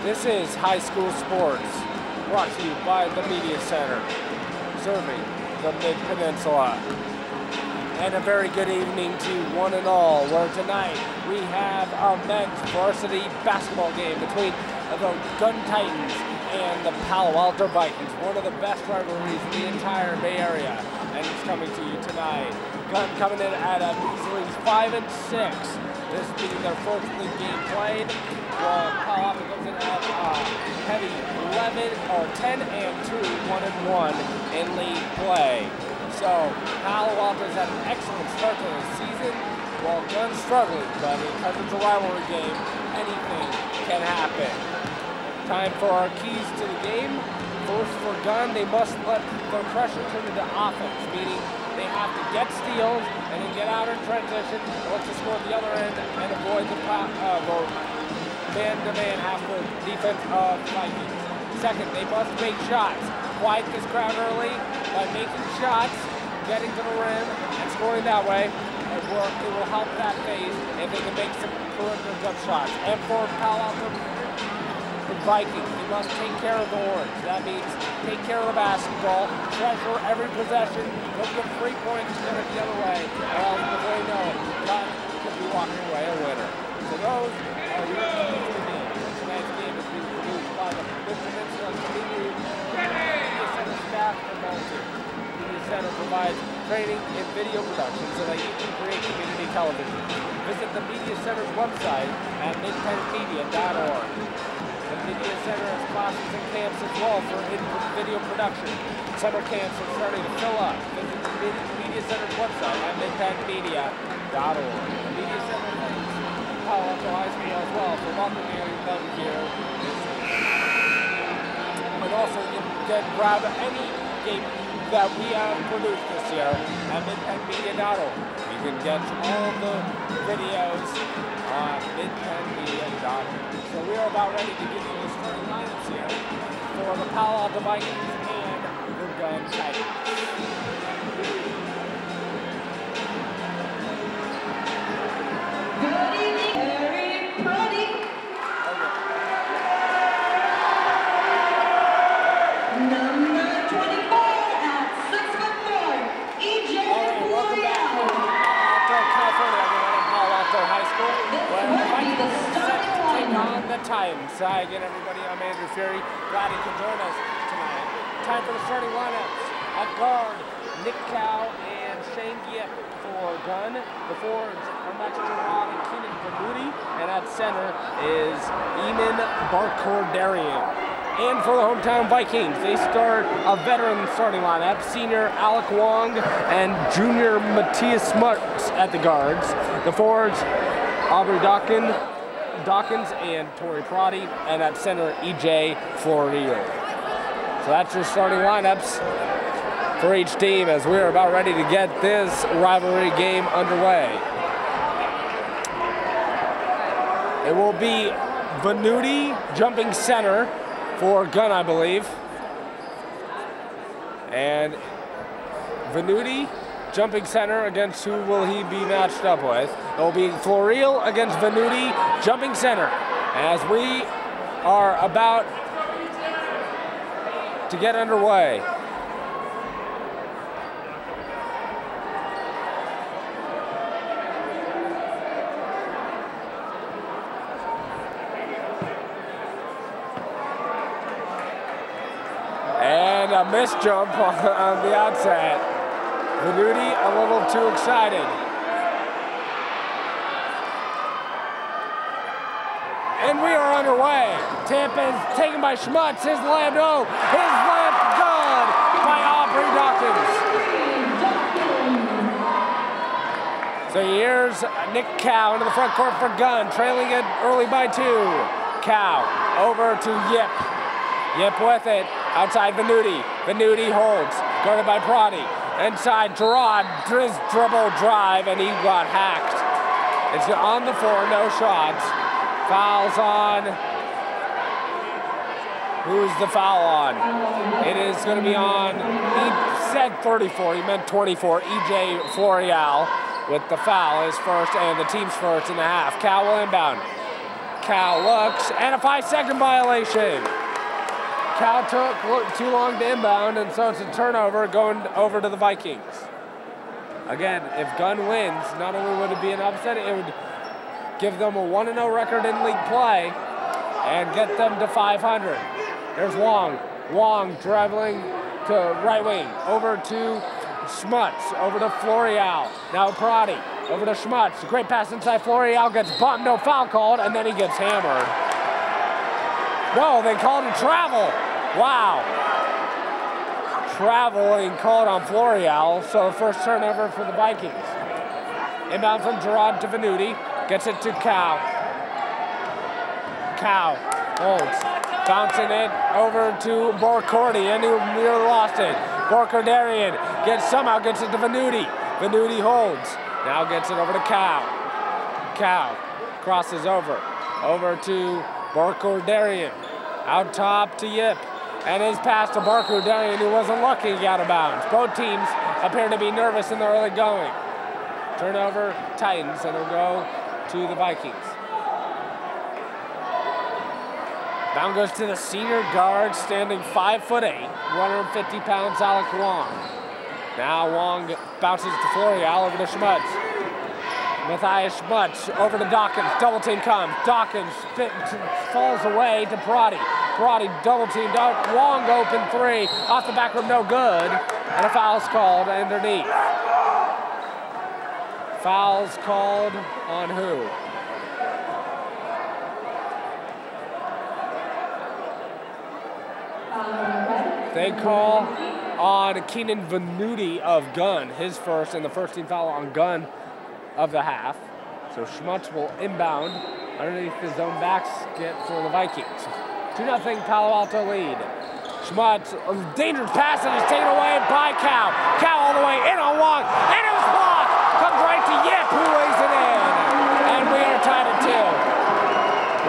This is High School Sports, brought to you by the Media Center, serving the Midpeninsula. And a very good evening to one and all, where tonight we have a men's varsity basketball game between the Gunn Titans and the Palo Alto Vikings, one of the best rivalries in the entire Bay Area, and it's coming to you tonight. Gunn coming in at a measly 5-6. This being their first league game played, while Palo Alto comes in at heavy 10-2, 1-1 in league play. So Palo Alto's had an excellent start to the season, while Gunn's struggling, but because it's a rivalry game, anything can happen. Time for our keys to the game. First for Gunn, they must let their pressure turn into offense, meaning they have to get steals and then get out in transition, look to score at the other end, and avoid the man-to-man half-court defense of the Vikings. Second, they must make shots. Quiet this crowd early by making shots, getting to the rim, and scoring that way. It will help that phase if they can make some perimeter jump shots. And for Palo Alto Vikings, they must take care of the orange. That means take care of the basketball, treasure every possession, look for 3 points, and it the other way. Or else, before you know it, Gunn could be walking away a winner. So those are your keys to the game. Tonight's game is being produced by the Midpeninsula Media Center staff and volunteers. Media Center provides training in video production so that you can create community television. Visit the Media Center's website at midpenmedia.org. The Media Center has classes and camps as well for video production. Summer camps are starting to fill up. Visit the Media Center's website at midpenmedia.org. The Media Center thanks Palo Alto High School as well for welcoming them here. And also you can grab any game that we have produced this year at midpenmedia.org. You can get all the videos on midpenmedia.org. So we are about ready to give you the starting lineups here for the Palo Alto Vikings and the Gunn Titans. Good evening, everybody. Number 24 at 6'4", EJ Welcome back to California, everyone, at Palo Alto High School, where the Vikings set to take on the Titans. Hi again, everybody. I'm Andrew Fuery. Glad you could join us tonight. Time for the starting lineups. At guard, Nick Cow and Shane Gipp for Gunn. The forwards are Max Gerard and Keenan Verduti. And at center is Eamon Barcordarian. And for the hometown Vikings, they start a veteran starting lineup. Senior Alec Wong and junior Matthias Smuts at the guards. The forwards, Aubrey Dawkins and Tori Prati, and at center, EJ Florio. So that's your starting lineups for each team as we're about ready to get this rivalry game underway. It will be Venuti jumping center for Gunn, I believe. And Venuti jumping center against who will he be matched up with? It will be Florio against Venuti jumping center as we are about to get underway. And a missed jump on the outset. Venuti a little too excited. And we are underway. Tip is taken by Schmutz. His layup, no. His layup good by Aubrey Dawkins. So here's Nick Cow into the front court for Gunn, trailing it early by 2. Cow over to Yip. Yip with it. Outside Venuti. Venuti holds. Guarded by Prati. Inside Gerard. Dribble drive, and he got hacked. It's on the floor, no shots. Fouls on. Who's the foul on? It is going to be on, he said 34, he meant 24. EJ Florio with the foul, his first and the team's first in the half. Cal will inbound. Cal looks, and a 5-second violation. Cal took too long to inbound, and so it's a turnover going over to the Vikings. Again, if Gunn wins, not only would it be an upset, it would give them a 1-0 record in league play and get them to 500. There's Wong. Wong dribbling to right wing, over to Schmutz, over to Florial. Now Prati, over to Schmutz. Great pass inside. Florial gets bumped, no foul called, and then he gets hammered. No, they called a travel. Wow. Traveling called on Florial, so the first turnover for the Vikings. Inbound from Gerard to Venuti, gets it to Cal. Cal holds, bouncing it over to Borcordian, who nearly lost it. Borcardarian somehow gets it to Venuti. Venuti holds, now gets it over to Cal. Cal crosses over to Borcardarian. Out top to Yip. And his pass to Borcardarian, who wasn't lucky, out of bounds. Both teams appear to be nervous in the early going. Turnover, Titans, and it'll go to the Vikings. Bound goes to the senior guard, standing 5'8", 150 pounds, Alec Wong. Now Wong bounces to Florial, over to Schmutz. Matthias Schmutz over to Dawkins, double team comes. Dawkins falls away to Prati. Prati double teamed out. Wong open three, off the back rim, no good. And a foul's called underneath. Fouls called on who? They call on Keenan Venuti of Gunn, his first, and the first team foul on Gunn of the half. So Schmutz will inbound underneath his own basket for the Vikings. 2-0 Palo Alto lead. Schmutz, a dangerous pass, and is taken away by Cal. Cal all the way in on Wong, and it was blocked. Comes right to Yip, who lays it in. And we are tied at 2.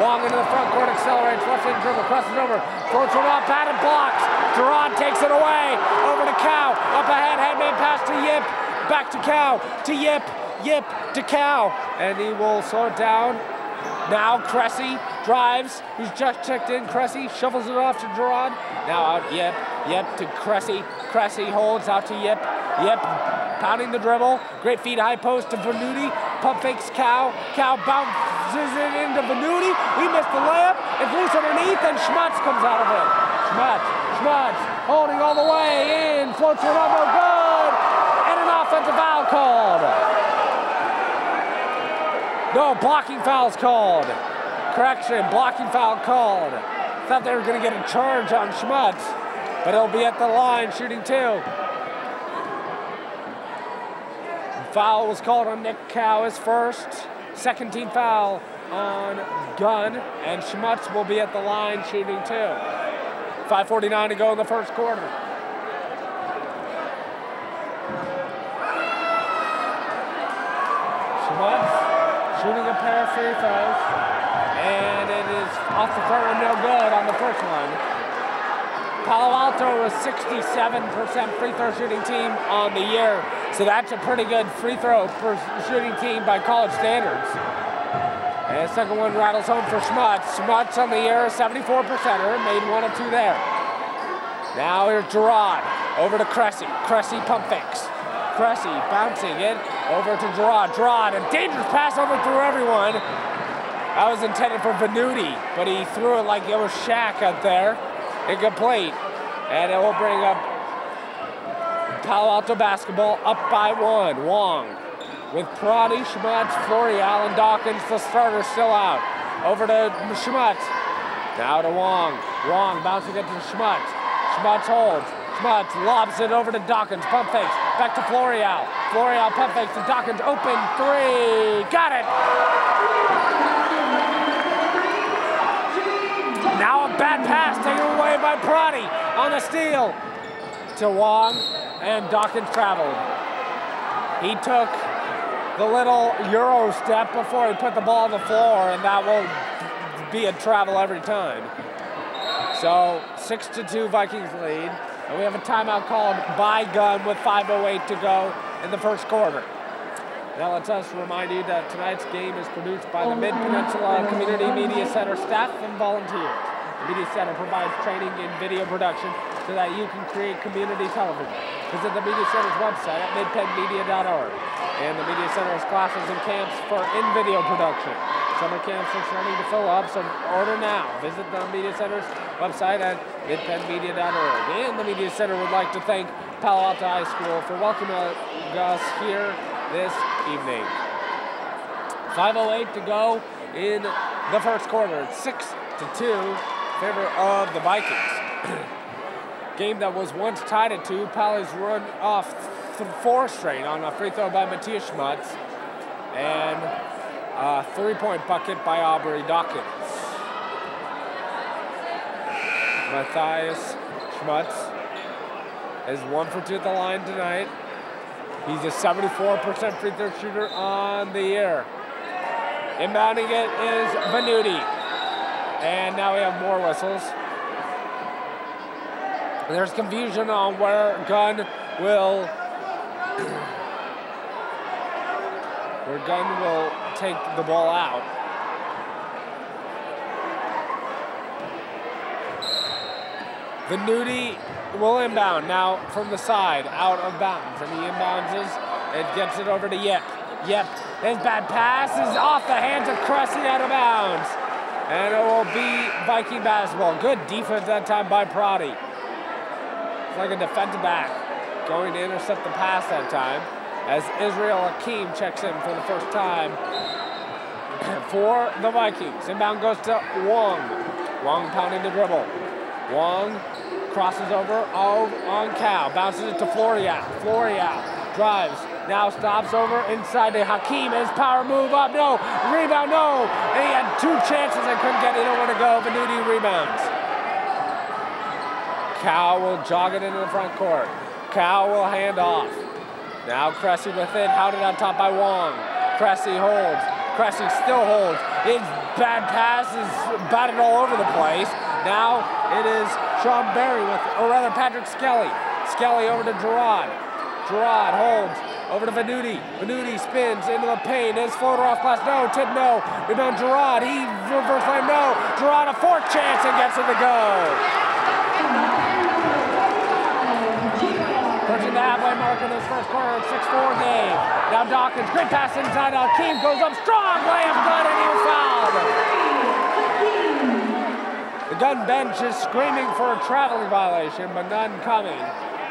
Wong into the front court, accelerates, left-hand dribble, crosses over, floats it off, padded blocks. Durant takes it away, over to Cal, up ahead, headman pass to Yip, back to Cal, to Yip, Yip to Cal, and he will slow it down. Now Cressy drives, he's just checked in, Cressy shuffles it off to Gerard. Now out Yip, Yip to Cressy, Cressy holds out to Yip, Yip pounding the dribble, great feed high post to Venuti, pump fakes Cal, Cal bounces it into Venuti, he missed the layup, it's loose underneath, and Schmutz comes out of it. Schmutz holding all the way in, floats it up, no good, and an offensive foul called. No, blocking foul's called. Correction, blocking foul called. Thought they were going to get a charge on Schmutz, but he'll be at the line shooting 2. Foul was called on Nick Cow, his first. Second team foul on Gunn, and Schmutz will be at the line shooting 2. 5:49 to go in the first quarter. Schmutz shooting a pair of free throws, and it is off the front rim, no good on the first one. Palo Alto was 67% free throw shooting team on the year, so that's a pretty good free throw shooting team by college standards. And the second one rattles home for Schmutz. Schmutz on the year, 74%er, made 1 of 2 there. Now here's Gerard, over to Cressy. Cressy pump fakes. Cressy bouncing it over to Gerard. Gerard, a dangerous pass over through everyone. That was intended for Venuti, but he threw it like it was Shaq out there. Incomplete. And it will bring up Palo Alto basketball up by 1. Wong with Prati, Schmutz, Florial, and Dawkins, the starter still out. Over to Schmutz. Now to Wong. Wong bouncing it to Schmutz. Schmutz holds. Schmutz lobs it over to Dawkins. Pump fakes. Back to Florial. Florial pump fakes to Dawkins. Open 3. Got it! Now a bad pass taken away by Prati on the steal to Wong, and Dawkins traveled. He took the little Euro step before he put the ball on the floor, and that will be a travel every time. So 6-2 Vikings lead, and we have a timeout called by Gunn with 5:08 to go in the first quarter. Now let us remind you that tonight's game is produced by the Midpeninsula Community Media Center staff and volunteers. The Media Center provides training in video production so that you can create community television. Visit the Media Center's website at midpenmedia.org. And the Media Center has classes and camps for in-video production. Summer camps are starting to fill up, so order now. Visit the Media Center's website at midpenmedia.org. And the Media Center would like to thank Palo Alto High School for welcoming us here this evening. 5:08 to go in the first quarter. It's 6-2 in favor of the Vikings. Game that was once tied at 2. Paly's run off 4 straight on a free throw by Matthias Schmutz and a 3-point bucket by Aubrey Dawkins. Matthias Schmutz is 1 for 2 at the line tonight. He's a 74% free throw shooter on the year. Inbounding it is Venuti. And now we have more whistles. There's confusion on where Gunn will take the ball out. Venuti will inbound now from the side, out of bounds, and he inbounds and gets it over to Yep. Yep, his bad pass is off the hands of Cressy, out of bounds, and it will be Viking basketball. Good defense that time by Prodi. It's like a defensive back going to intercept the pass that time, as Israel Akeem checks in for the first time for the Vikings. Inbound goes to Wong. Wong pounding the dribble. Wong crosses over on Cal, bounces it to Floreal. Floreal drives, now stops over inside to Hakeem. His power move up, no, rebound, no. And he had 2 chances and couldn't get it over to go. Venuti rebounds. Cal will jog it into the front court. Cal will hand off. Now Cressy with it, hounded on top by Wong. Cressy holds. Cressy still holds. His bad pass is batted all over the place. Now it is Sean Berry Patrick Skelly. Skelly over to Gerard. Gerard holds over to Venuti. Venuti spins into the paint. His floater off glass, no. Tip, no. Rebound Gerard. He reverse flame, no. Gerard a 4th chance and gets it to go. Pushing the halfway mark in this first quarter, 6-4 game. Now Dawkins, great pass inside. Akeem goes up strong, layup good, and he was fouled. The Gunn bench is screaming for a traveling violation, but none coming,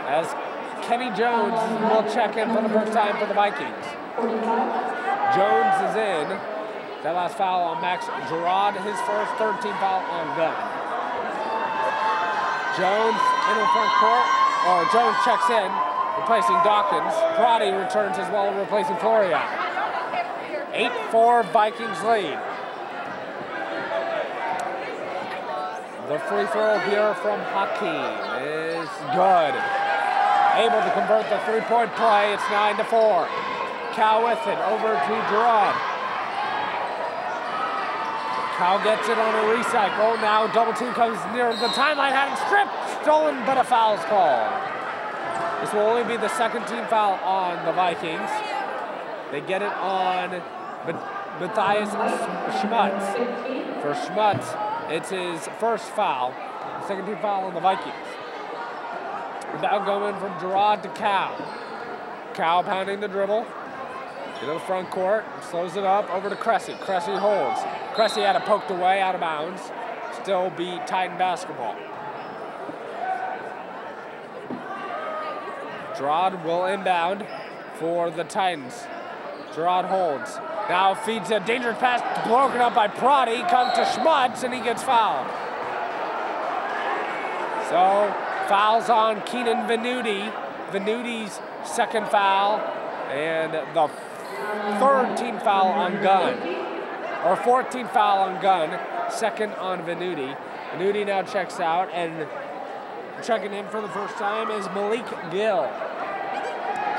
as Kenny Jones will check in for the first time for the Vikings. Jones is in. That last foul on Max Gerard, his first 13th foul on Gunn. Jones in the front court. Jones checks in, replacing Dawkins. Prodi returns as well, replacing Floreal. 8-4 Vikings lead. The free throw here from Hakeem is good. Able to convert the 3-point play. It's 9-4. Cal with it over to Gerard. Cal gets it on a recycle. Now double team comes near the timeline, having stripped, stolen, but a foul is called. This will only be the 2nd team foul on the Vikings. They get it on Matthias Schmutz. For Schmutz, it's his first foul, 2nd team foul on the Vikings. Now going from Gerard to Cal. Cal pounding the dribble into the front court, slows it up over to Cressy. Cressy holds. Cressy had it poked away, out of bounds. Still be Titan basketball. Gerard will inbound for the Titans. Gerard holds. Now feeds a dangerous pass, broken up by Prodi. Comes to Schmutz, and he gets fouled. So, fouls on Keenan Venuti. Venuti's 2nd foul, and the 3rd team foul on Gunn. Or 14th foul on Gunn, 2nd on Venuti. Venuti now checks out, and checking in for the first time is Malik Gill.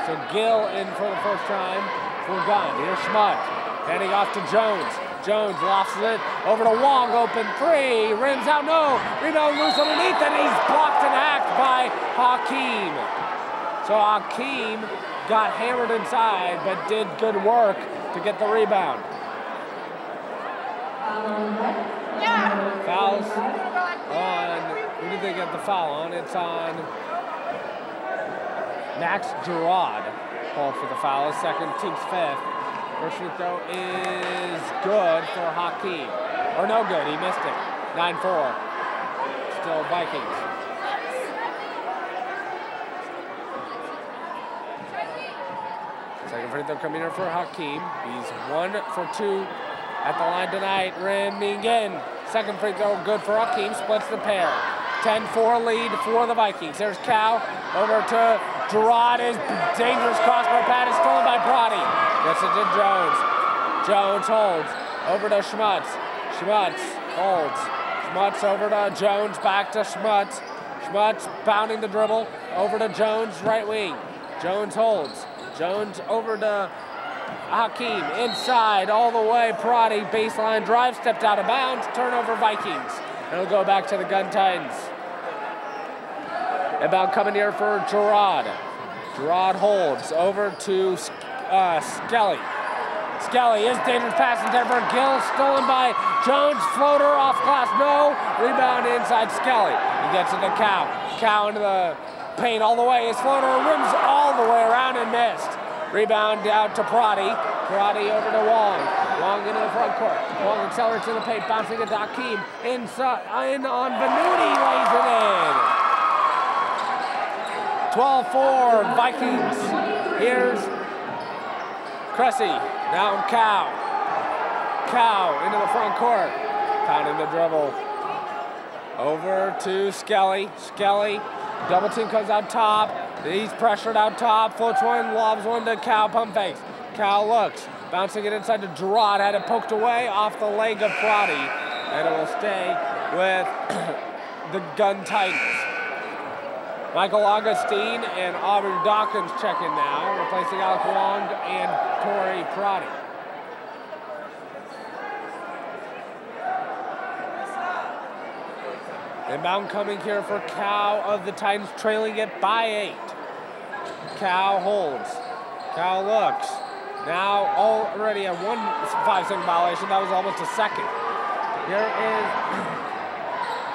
So Gill in for the first time for Gunn. Here's Schmutz, handing off to Jones. Jones lofts it over to Wong, open 3, rims out, no, rebound loose underneath, and he's blocked and hacked by Hakeem. So Hakeem got hammered inside, but did good work to get the rebound. Fouls on, who did they get the foul on? It's on Max Gerard. Called for the foul, second, team's fifth. First free throw is good for Hakeem. Or no good, he missed it. 9-4, still Vikings. Second free throw coming here for Hakeem. He's 1 for 2 at the line tonight. Rimming in. Second free throw good for Hakeem. Splits the pair. 10-4 lead for the Vikings. There's Cal over to Gerard. Is dangerous crossbar pad is stolen by Brody. Gets it to Jones. Jones holds. Over to Schmutz. Schmutz holds. Schmutz over to Jones. Back to Schmutz. Schmutz bounding the dribble. Over to Jones, right wing. Jones holds. Jones over to Hakeem, inside, all the way, Prati, baseline drive, stepped out of bounds, turnover Vikings. It'll go back to the Gunn Titans. Inbound coming here for Gerard. Gerard holds, over to Skelly. Skelly is dangerous pass intended for Gill, stolen by Jones, floater off glass, no, rebound inside Skelly. He gets it to Cow. Cow into the paint all the way, his floater rims all the way around and missed. Rebound out to Prati. Prati over to Wong. Wong into the front court. Wong accelerates in the paint, bouncing it to Hakeem. Inside, in on Venuti, lays it in. 12-4 Vikings. Here's Cressy. Down Cow. Cow into the front court. Pounding the dribble. Over to Skelly. Skelly. Double team comes out top. He's pressured out top. Floats one, lobs one to Cal, pump fakes. Cal looks, bouncing it inside to Gerard. Had it poked away off the leg of Prati. And it will stay with the Gunn Titans. Michael Augustine and Aubrey Dawkins check in now, replacing Alec Wong and Tori Prati. Inbound coming here for Cal of the Titans, trailing it by 8. Cal holds. Cal looks. Now already a 1 5-second violation. That was almost a second. Here is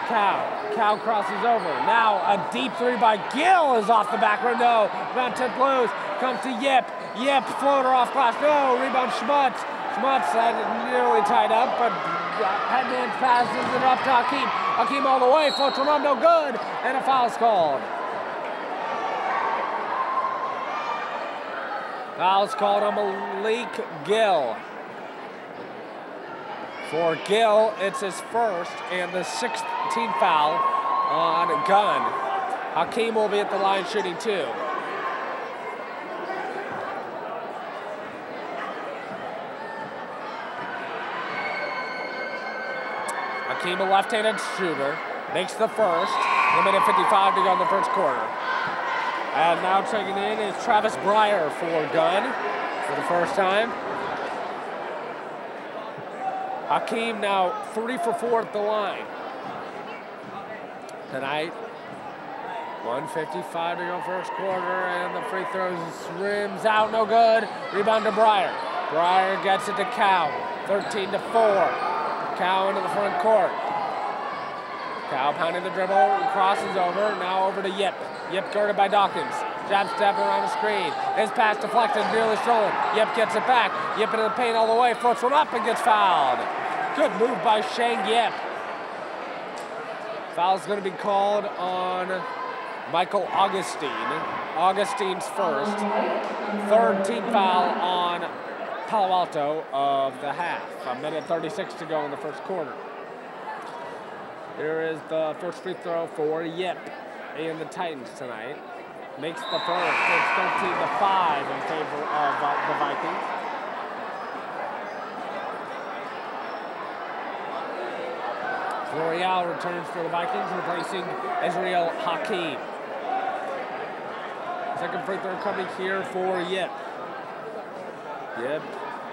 Cal. Cal crosses over. Now a deep three by Gill is off the back rim. No. Rebound tip loose. Comes to Yip. Yip floater off glass. No. Rebound Schmutz. Schmutz had it nearly tied up, but headman passes it up to Hakeem. Hakeem all the way, floats one up, no good, and a foul's called. Foul's called on Malik Gill. For Gill, it's his first and the 6th team foul on Gunn. Hakeem will be at the line shooting 2. Hakeem, a left-handed shooter, makes the first. 1:55 to go in the first quarter. And now checking in is Travis Breyer for Gunn for the first time. Hakeem now 3 for 4 at the line. Tonight, 1:55 to go first quarter, and the free throws rims out, no good. Rebound to Breyer. Breyer gets it to Cow, 13-4. Cow into the front court. Cow pounding the dribble, crosses over, now over to Yip. Yip guarded by Dawkins. Jab step around the screen. His pass deflected, nearly stolen. Yip gets it back. Yip into the paint all the way, floats one up and gets fouled. Good move by Shang Yip. Foul's going to be called on Michael Augustine. Augustine's first. 3rd team foul on Palo Alto of the half. 1:36 to go in the first quarter. Here is the first free throw for Yip and the Titans tonight. Makes the first. It's 13-5 in favor of the Vikings. L'Oreal returns for the Vikings, replacing Israel Hakeem. Second free throw coming here for Yip. Yip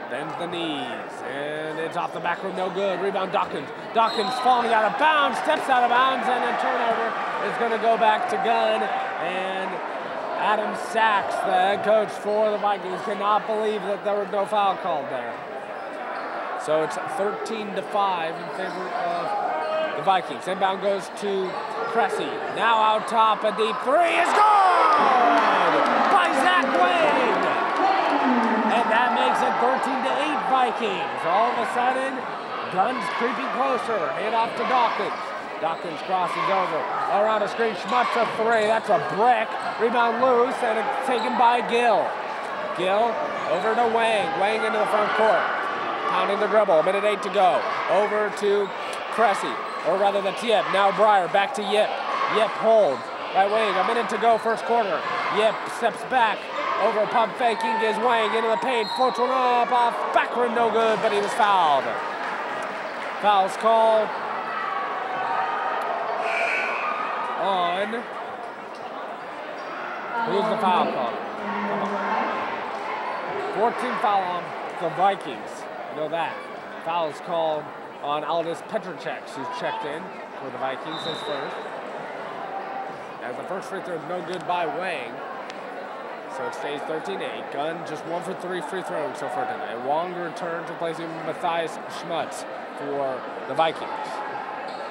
bends the knees, and it's off the back rim, no good. Rebound Dawkins. Dawkins falling out of bounds, steps out of bounds, and a turnover is going to go back to Gunn. And Adam Sachs, the head coach for the Vikings, cannot believe that there was no foul called there. So it's 13-5 in favor of the Vikings. Inbound goes to Cressy. Now out top, a deep three is good by Zach Wayne. And that makes it 13-8 Vikings. All of a sudden, Gunn's creeping closer. Hand off to Dawkins. Dawkins crosses over. Around a screen, Schmutz a three. That's a brick. Rebound loose, and it's taken by Gill. Gill over to Wang. Wang into the front court. Pounding the dribble. 1:08 to go. Over to Cressy. Or rather, that's Yip. Now Breyer. Back to Yip. Yip hold. Right wing. 1 minute to go, first quarter. Yip steps back. Over pump faking is Wang into the paint. Floats one up off back rim. No good, but he was fouled. Foul's called on. Who's the foul call? Come on. 14 foul on the Vikings. You know that. Foul is called on Aldis Petracek, who's checked in for the Vikings his first. As the first free throw is no good by Wang. So it stays 13-8. Gunn just 1 for 3 free throws so far tonight. Wong returns, replacing Matthias Schmutz for the Vikings.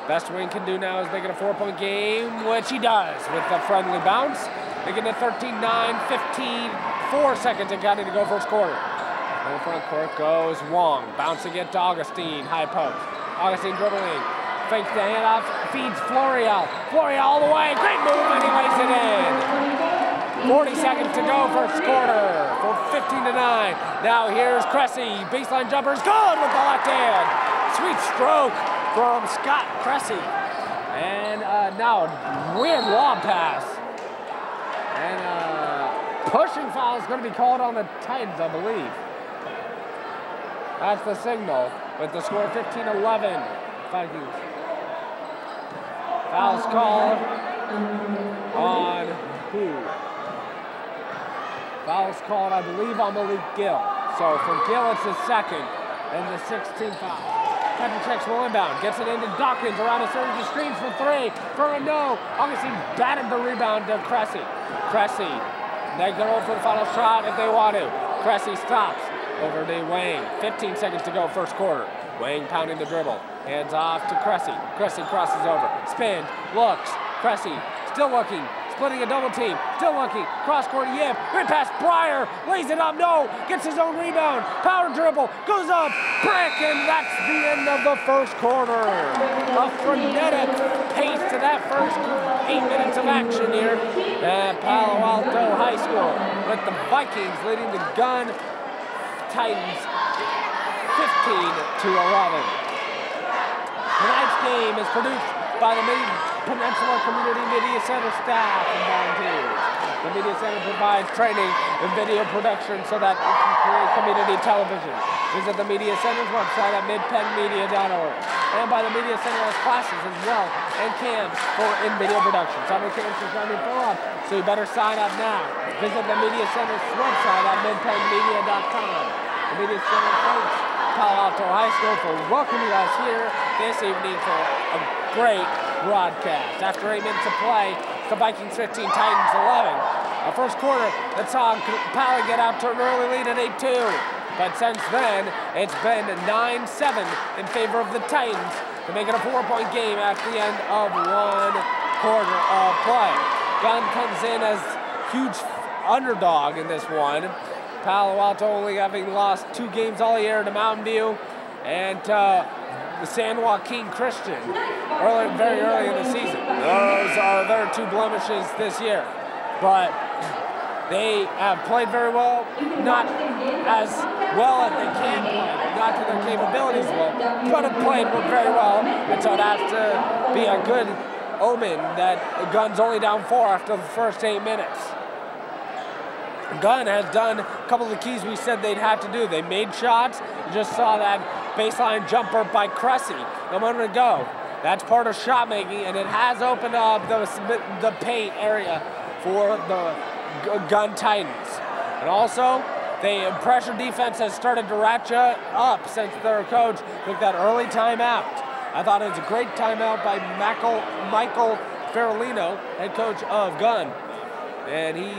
Best Wing can do now is make it a 4-point game, which he does with a friendly bounce. Making it 13-9, 15, 4 seconds and counting to go first quarter. In the front court goes Wong. Bouncing it to Augustine, high post. Augustine dribbling. Fakes the handoff, feeds Fuery out. Fuery all the way, great move, and he lays it in. 40 seconds to go first quarter for 15-9. Now here's Cressy. Baseline jumper's good with the left hand. Sweet stroke from Scott Cressy. And now weird lob pass. And pushing foul is going to be called on the Titans, I believe. That's the signal with the score 15-11. Vikings. Foul's called on who? Foul's called, I believe, on Malik Gill. So for Gill, it's his second and the 16th foul. Petracek will inbound, gets it into Dawkins around a surge of screens for three. For a no. Augustine batted the rebound to Cressy. Cressy, they go for the final shot if they want to. Cressy stops. Over to Wang. 15 seconds to go, first quarter. Wang pounding the dribble. Hands off to Cressy. Cressy crosses over. Spins. Looks. Cressy still looking. Splitting a double team. Still looking. Cross court Yip. Right past Breyer. Lays it up. No. Gets his own rebound. Power dribble. Goes up. Brick. And that's the end of the first quarter. A frenetic pace to that first 8 minutes of action here at Palo Alto High School. With the Vikings leading the Gunn Titans 15-11. Tonight's game is produced by the Midpeninsula Community Media Center staff and volunteers. The Media Center provides training in video production so that it can create community television. Visit the Media Center's website at midpenmedia.org. And by the Media Center has classes as well and camps for in-video production. Summer camps are starting to fill up, so you better sign up now. Visit the Media Center's website at midpenmedia.com. The Media Center thanks Palo Alto High School for welcoming us here this evening for a great broadcast. After 8 minutes of play, the Vikings 15, Titans 11. Our first quarter that saw Paly get out to an early lead at 8-2. But since then, it's been 9-7 in favor of the Titans to make it a 4-point game at the end of 1 quarter of play. Gunn comes in as huge underdog in this one. Palo Alto only having lost 2 games all year to Mountain View and the San Joaquin Christian very early in the season. Those are their 2 blemishes this year. But they have played very well, not as well as they can play, not to their capabilities well, but have played very well. And so it has to be a good omen that Gunn's only down 4 after the first 8 minutes. Gunn has done a couple of the keys we said they'd have to do. They made shots. You just saw that baseline jumper by Cressy a moment ago. That's part of shot making, and it has opened up the paint area for the Gunn Titans. And also, the pressure defense has started to ratchet up since their coach took that early timeout. I thought it was a great timeout by Michael Ferolino, head coach of Gunn. And he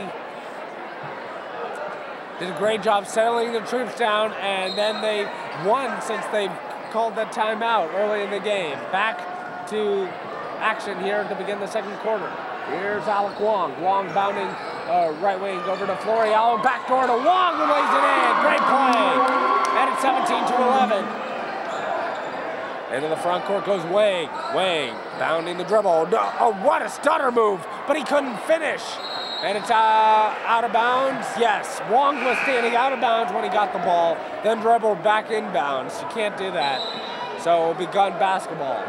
did a great job settling the troops down, and then they won since they called that timeout early in the game. Back to action here to begin the second quarter. Here's Alec Wong. Wong bounding right wing over to Florial. Backdoor to Wong, who lays it in. Great play. And it's 17-11. Into the front court goes Wang. Wang bounding the dribble. Oh, what a stutter move, but he couldn't finish. And it's out of bounds. Yes, Wong was standing out of bounds when he got the ball, then dribbled back inbounds. You can't do that. So it'll be Gunn basketball.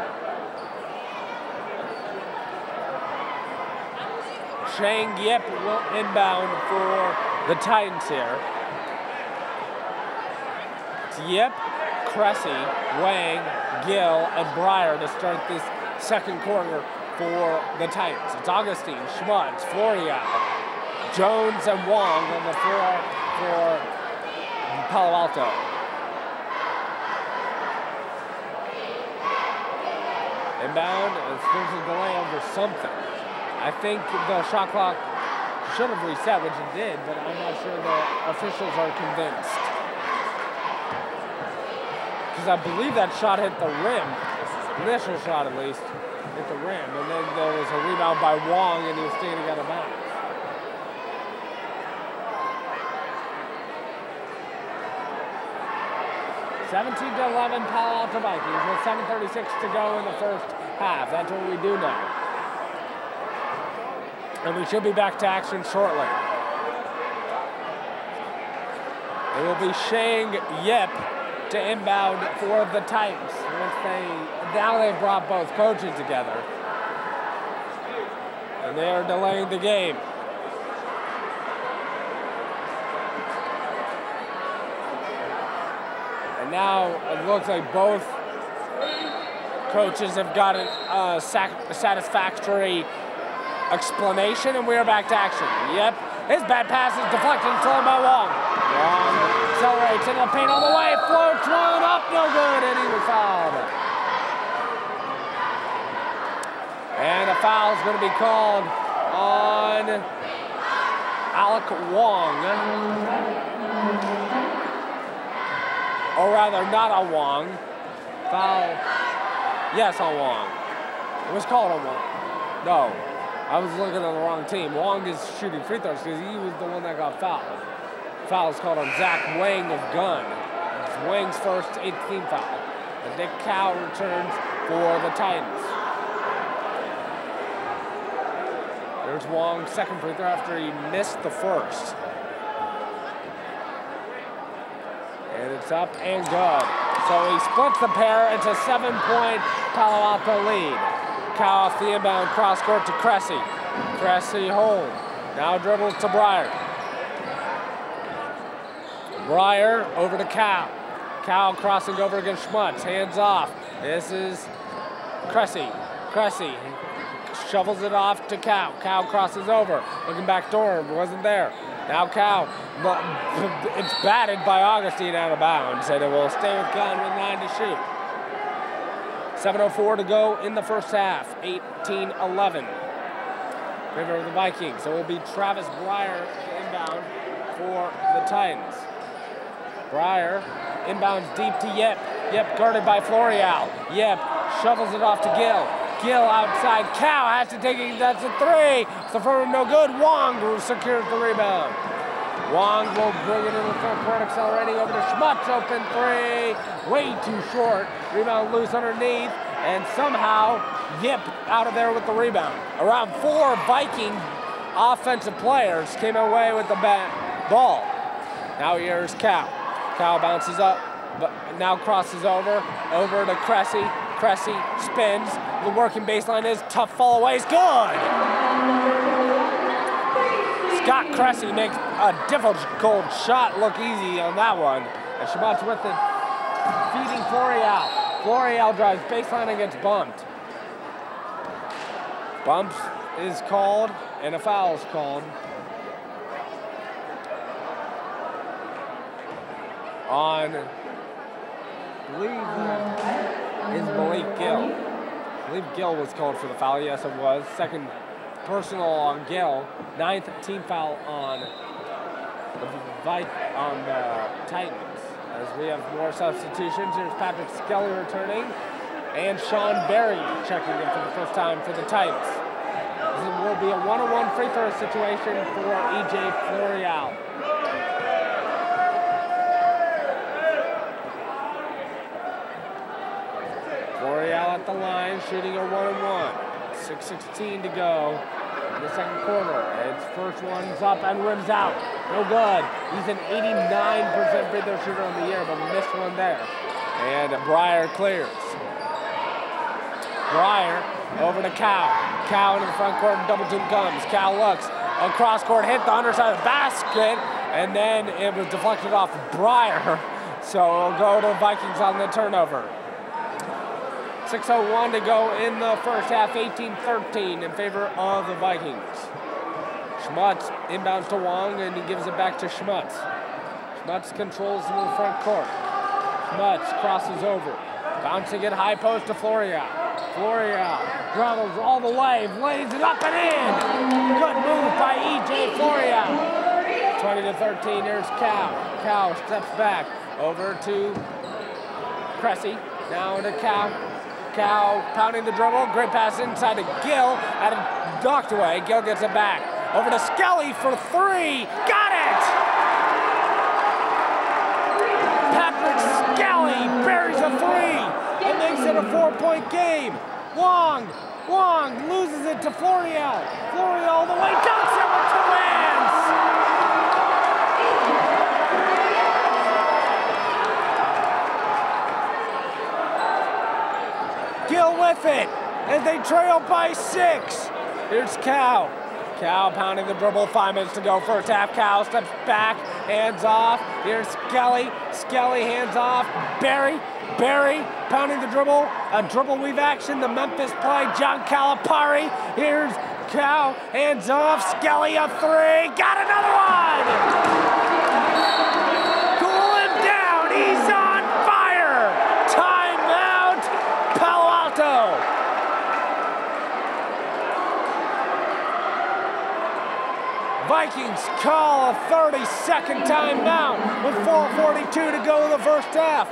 Shang Yip will inbound for the Titans here. It's Yip, Cressy, Wang, Gill, and Breyer to start this second quarter for the Titans. It's Augustine, Schmutz, Florial, Jones, and Wong on the floor for Palo Alto. Inbound, there's a delay over something. I think the shot clock should have reset, which it did, but I'm not sure the officials are convinced. Because I believe that shot hit the rim, initial shot at least, hit the rim, and then there was a rebound by Wong and he was standing out of bounds. (17-11) Palo Alto Vikings with 7:36 to go in the first half. That's what we do now. And we should be back to action shortly. It will be Shang Yip to inbound for the Titans. Now they've brought both coaches together. And they are delaying the game. And now it looks like both coaches have got a satisfactory explanation, and we are back to action. Yep, his bad pass is deflected and stolen by Wong. Wong accelerates into the paint all the way, floats one up, no good, and he was fouled. And a foul is going to be called on Alec Wong. Or rather, not on Wong. Foul, yes, on Wong. It was called on Wong. No. I was looking at the wrong team. Wong is shooting free throws because he was the one that got fouled. Foul is called on Zach Wang of Gunn. It's Wang's first 8th team foul. And Nick Cow returns for the Titans. There's Wong's second free throw after he missed the first. And it's up and good. So he splits the pair. It's a 7-point Palo Alto lead. Cow off the inbound, cross court to Cressy. Cressy home. Now dribbles to Breyer. Breyer over to Cow. Cow crossing over against Schmutz. Hands off. This is Cressy. Cressy shovels it off to Cow. Cow crosses over. Looking back door. Wasn't there. Now Cow. But it's batted by Augustine out of bounds. And it will stay with Gunn with 9 to shoot. 7:04 to go in the first half, 18-11. Favor of the Vikings. So it will be Travis Breyer inbound for the Titans. Breyer inbounds deep to Yip. Yip guarded by Florial. Yip shovels it off to Gill. Gill outside. Cow has to take it. That's a 3. It's the front no good. Wong secures the rebound. Wong will bring it in the front court, accelerating over to Schmutz, open 3, way too short. Rebound loose underneath, and somehow Yip out of there with the rebound. Around 4 Viking offensive players came away with the ball. Now here's Cow. Cow bounces up, but now crosses over to Cressy. Cressy spins. The working baseline is tough, fall away is good. Scott Cressy makes a difficult shot look easy on that one. And Schmutz with it, feeding Florial. Florial drives baseline and gets bumped. Bumps is called, and a foul is called on, I believe, is Malik Gill. I believe Gill was called for the foul. Yes, it was. Second personal on Gill. 9th team foul on on the Titans. As we have more substitutions, here's Patrick Skelly returning, and Sean Berry checking in for the first time for the Titans. This will be a one-on-one free throw situation for EJ Florial. Florial at the line, shooting a one-on-one. 6:16 to go in the second quarter. His first one's up and rims out. No good. He's an 89% free throw shooter on the year, but missed one there. And Breyer clears. Breyer over to Cal. Cal into the front court, double team comes. Cal looks. A cross court hit the underside of the basket, and then it was deflected off Breyer. So it'll go to Vikings on the turnover. 6:01 to go in the first half, 18-13 in favor of the Vikings. Schmutz inbounds to Wong, and he gives it back to Schmutz. Schmutz controls in the front court. Schmutz crosses over, bouncing it high post to Florial. Florial travels all the way, lays it up and in. Good move by EJ Florial. 20-13, here's Cal. Cal steps back over to Cressy, now to Cal. Cal pounding the dribble, great pass inside to Gill, had it knocked away. Gill gets it back. Over to Skelly for three, got it! Patrick Skelly buries a three. It makes it a 4-point game. Wong loses it to Florial. Florial all the way, dunks it with two hands. Gill with it, and they trail by 6. Here's Cal. Cal pounding the dribble, 5 minutes to go, first half. Cal steps back, hands off. Here's Skelly. Skelly hands off. Berry pounding the dribble. A dribble weave action, the Memphis play. John Calipari. Here's Cal, hands off. Skelly a three. Got another one! Cool him down. He's on fire. Timeout, Palo Alto. Vikings call a 30-second timeout with 4:42 to go in the first half.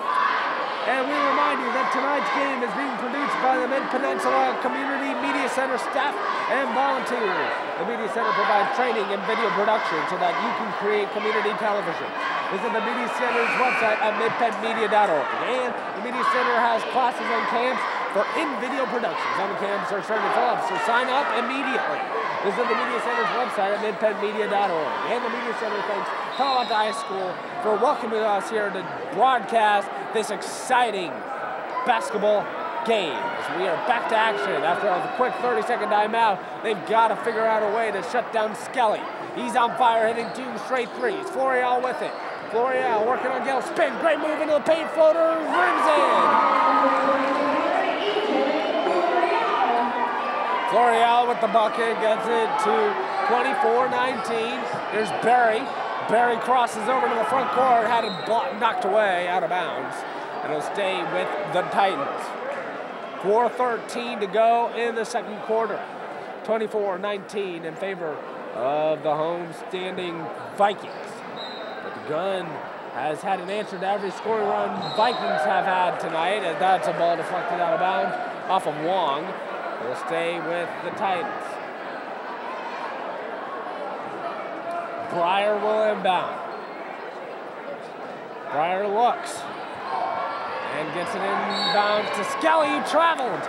And we remind you that tonight's game is being produced by the Midpeninsula Community Media Center staff and volunteers. The Media Center provides training and video production so that you can create community television. Visit the Media Center's website at midpenmedia.org. And the Media Center has classes and camps for in-video productions. Some camps are starting to fill up, so sign up immediately. Visit the Media Center's website at midpenmedia.org. And the Media Center thanks Palo Alto High School for welcoming us here to broadcast this exciting basketball game. As we are back to action after a quick 30-second timeout. They've got to figure out a way to shut down Skelly. He's on fire, hitting 2 straight threes. Florial with it. Florial working on Gill. Spin, great move into the paint, floater, rims in. Florial with the bucket, gets it to 24-19. Here's Berry. Berry crosses over to the front court, had it knocked away out of bounds. And it'll stay with the Titans. 4:13 to go in the second quarter. 24-19 in favor of the home-standing Vikings. But the Gun has had an answer to every scoring run Vikings have had tonight, and that's a ball deflected out of bounds off of Wong. It'll stay with the Titans. Breyer will inbound. Breyer looks and gets it inbound to Skelly, who traveled.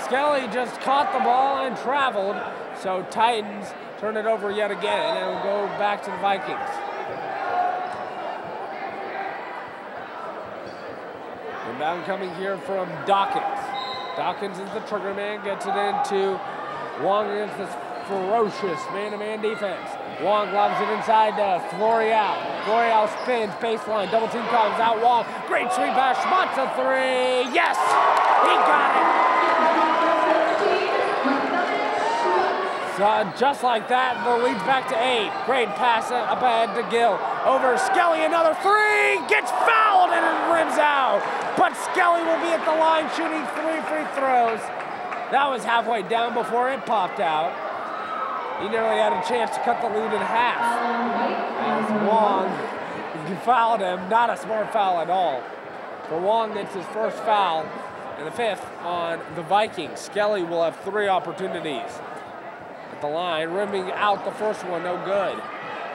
Skelly just caught the ball and traveled, so Titans turn it over yet again, and it'll go back to the Vikings. Inbound coming here from Dawkins. Dawkins is the trigger man, gets it into Wong against this ferocious man-to-man defense. Wong lobs it inside to Florial. Florial spins, baseline, double team comes out Wong. Great sweep pass, Schmutz a three. Yes, he got it. So just like that, the lead's back to 8. Great pass up ahead to Gill. Over Skelly, another three. Gets fouled and it rims out. But Skelly will be at the line shooting 3 free throws. That was halfway down before it popped out. He nearly had a chance to cut the lead in half. As Wong fouled him, not a smart foul at all. For Wong, it's his first foul, and the 5th on the Vikings. Skelly will have 3 opportunities at the line, rimming out the first one, no good.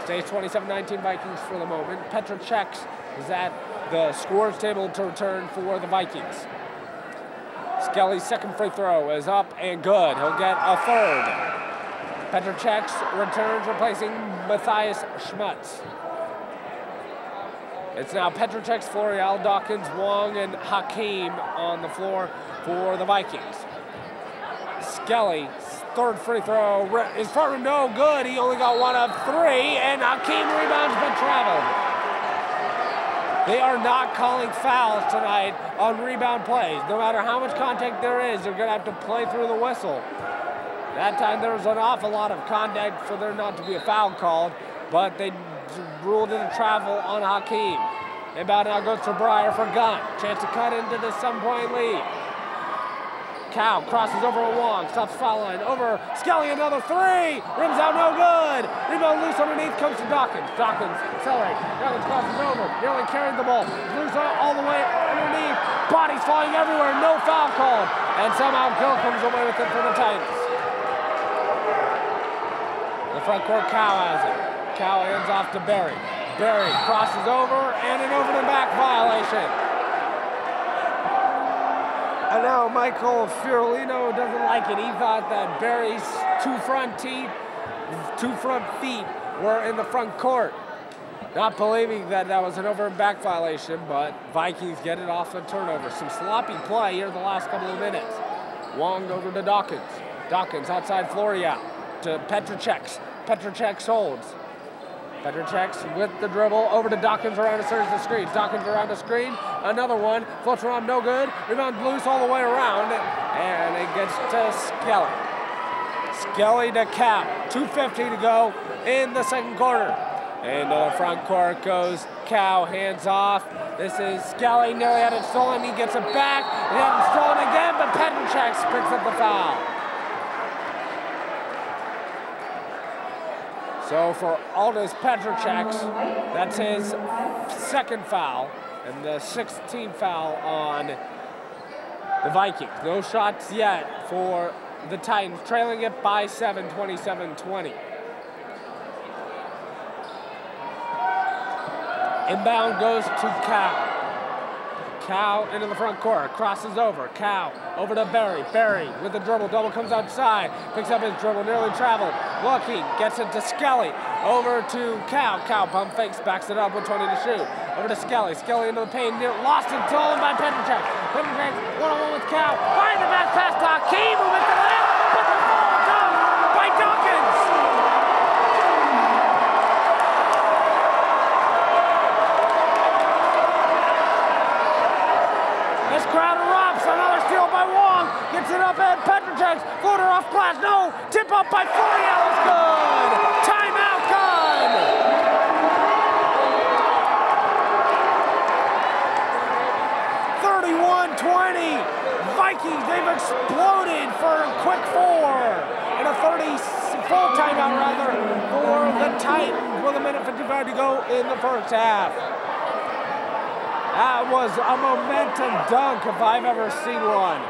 Stays 27-19 Vikings for the moment. Petrocek is at the scores table to return for the Vikings. Skelly's second free throw is up and good. He'll get a 3rd. Petrocek returns, replacing Matthias Schmutz. It's now Petrocek, Florial, Dawkins, Wong, and Hakeem on the floor for the Vikings. Skelly, 3rd free throw, his front rim no good. He only got 1 of 3, and Hakeem rebounds but traveled. They are not calling fouls tonight on rebound plays. No matter how much contact there is, they're going to have to play through the whistle. That time there was an awful lot of contact for there not to be a foul called, but they ruled it a travel on Hakeem. Inbound now goes to Breyer for Gunn. Chance to cut into the 7-point lead. Cow crosses over a Wong, stops foul line, over Skelly, another 3, rims out, no good. Rebound loose underneath, comes to Dawkins. Dawkins accelerates, Dawkins crosses over, nearly carried the ball, loose all the way underneath, bodies flying everywhere, no foul called, and somehow Gill comes away with it for the Titans. The front court, Cow has it. Cow hands off to Berry. Berry crosses over, and an over-the-back violation. And now Michael Fiorellino doesn't like it. He thought that Berry's 2 front feet were in the front court. Not believing that that was an over and back violation, but Vikings get it off a turnover. Some sloppy play here the last couple of minutes. Wong over to Dawkins. Dawkins outside Florial to Petrocek. Petrocek holds. Petrocek with the dribble over to Dawkins around a series of screens. Dawkins around the screen, another one, floats around, no good. Rebound loose all the way around, and it gets to Skelly. Skelly to Cap, 2:50 to go in the second quarter. Into the front court goes Cow, hands off. This is Skelly, nearly had it stolen, he gets it back. He had it stolen again, but Petrocek picks up the foul. So for Aldous Petrocek, that's his 2nd foul and the 16th foul on the Vikings. No shots yet for the Titans, trailing it by 7, 27-20. Inbound goes to Cow. Cow into the front court, crosses over. Cow over to Berry. Berry with the dribble, double comes outside, picks up his dribble, nearly traveled. Looking, gets it to Skelly. Over to Cow. Cow pump fakes, backs it up with 20 to shoot. Over to Skelly. Skelly into the paint, lost and stolen by Petrocek. Petrocek one-on-one with Cow. Behind the back pass to Hakeem, who missed the layup, but the ball done by Dawkins. This crowd erupts. Another steal by Wong. Gets it up at Petrocek. Floater off glass. No. Tip up by Florial. It's good. Timeout, Gunn. Vikings, they've exploded for a quick 4. And a 30 full timeout, rather, for the Titans with 1:55 to go in the first half. That was a momentum dunk if I've ever seen one.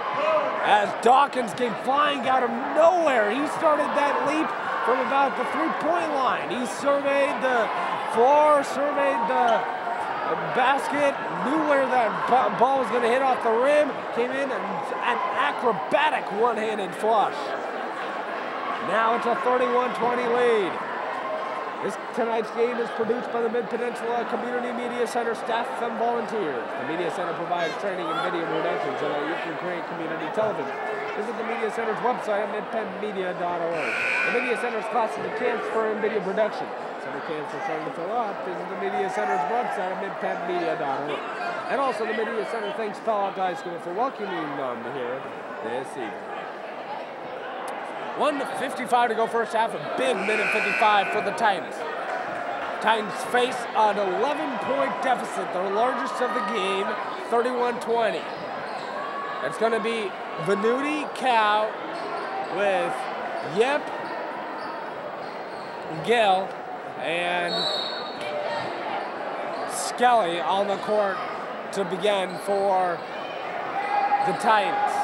As Dawkins came flying out of nowhere. He started that leap from about the three-point line. He surveyed the floor, surveyed the basket, knew where that ball was going to hit off the rim, came in and an acrobatic one-handed flush. Now it's a 31-20 lead. Tonight's game is produced by the Midpeninsula Community Media Center staff and volunteers. The Media Center provides training in video production so that you can create community television. Visit the Media Center's website at midpenmedia.org. The Media Center's classes are transfer in video production. Summer camps are starting to fill up. Visit the Media Center's website at midpenmedia.org. And also the Media Center thanks Palo Alto High School for welcoming them here this evening. 1:55 to go first half, a big minute 55 for the Titans. Titans face an 11-point deficit, their largest of the game, 31-20. It's going to be Venuti, Cow, with Yep, Gill and Skelly on the court to begin for the Titans.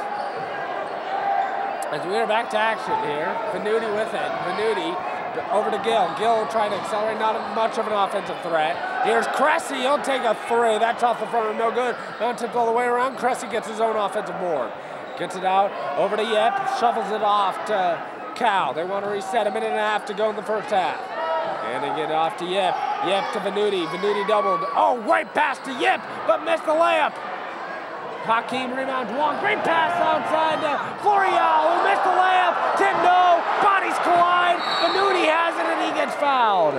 As we are back to action here, Venuti with it. Venuti over to Gill. Gill trying to accelerate, not much of an offensive threat. Here's Cressy, he'll take a three. That's off the front, no good. Not tipped all the way around. Cressy gets his own offensive board. Gets it out, over to Yip, shovels it off to Cal. They want to reset, a minute and a half to go in the first half. And they get it off to Yip. Yip to Venuti. Venuti doubled. Oh, great pass to Yip, but missed the layup. Hakeem rebounds one. Great pass outside to Floreal, who missed the layup. Didn't know. Bodies collide. Venuti has it, and he gets fouled.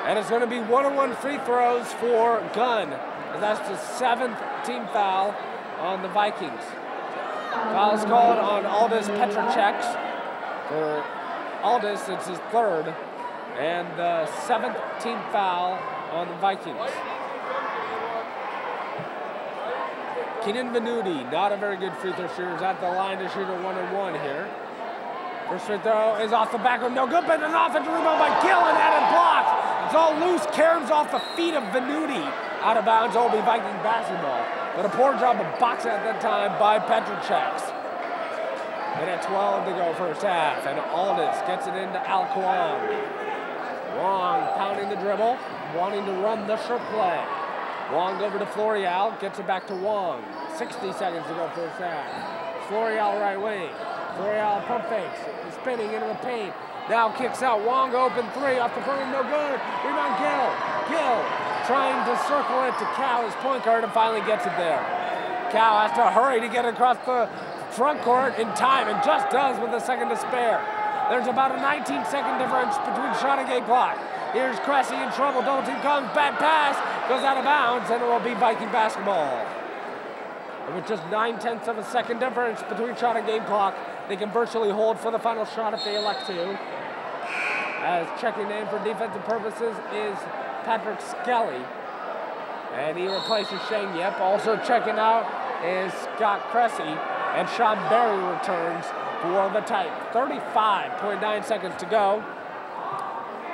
And it's going to be one-on-one free throws for Gunn. And that's the 7th team foul on the Vikings. Foul is called on Aldis Petracek. For Aldis, it's his 3rd. And the 7th team foul on the Vikings. Keenan Venuti, not a very good free throw shooter, is at the line to shoot a 1-on-1 here. First free throw is off the back of no good, but an offensive rebound by Gill and had it blocked. It's all loose, caroms off the feet of Venuti. Out of bounds, it'll be Vikings basketball. But a poor job of boxing at that time by Petracek. And at 12 to go first half, and Aldis gets it into Al Kwong. Wong pounding the dribble, wanting to run the short play. Wong over to Floreal, gets it back to Wong. 60 seconds to go first half. Floreal right wing. Floreal pump fakes, spinning into the paint. Now kicks out, Wong open three, off the front, no good. Rebound Gill. Gill trying to circle it to Cal, his point guard, and finally gets it there. Cal has to hurry to get across the front court in time, and just does with a second to spare. There's about a 19-second difference between shot and game clock. Here's Cressy in trouble, double team comes, bad pass, goes out of bounds, and it will be Viking basketball. And with just 9/10 of a second difference between shot and game clock, they can virtually hold for the final shot if they elect to. As checking in for defensive purposes is Patrick Skelly, and he replaces Shane Yip. Also checking out is Scott Cressy, and Sean Berry returns for the Titans. 35.9 seconds to go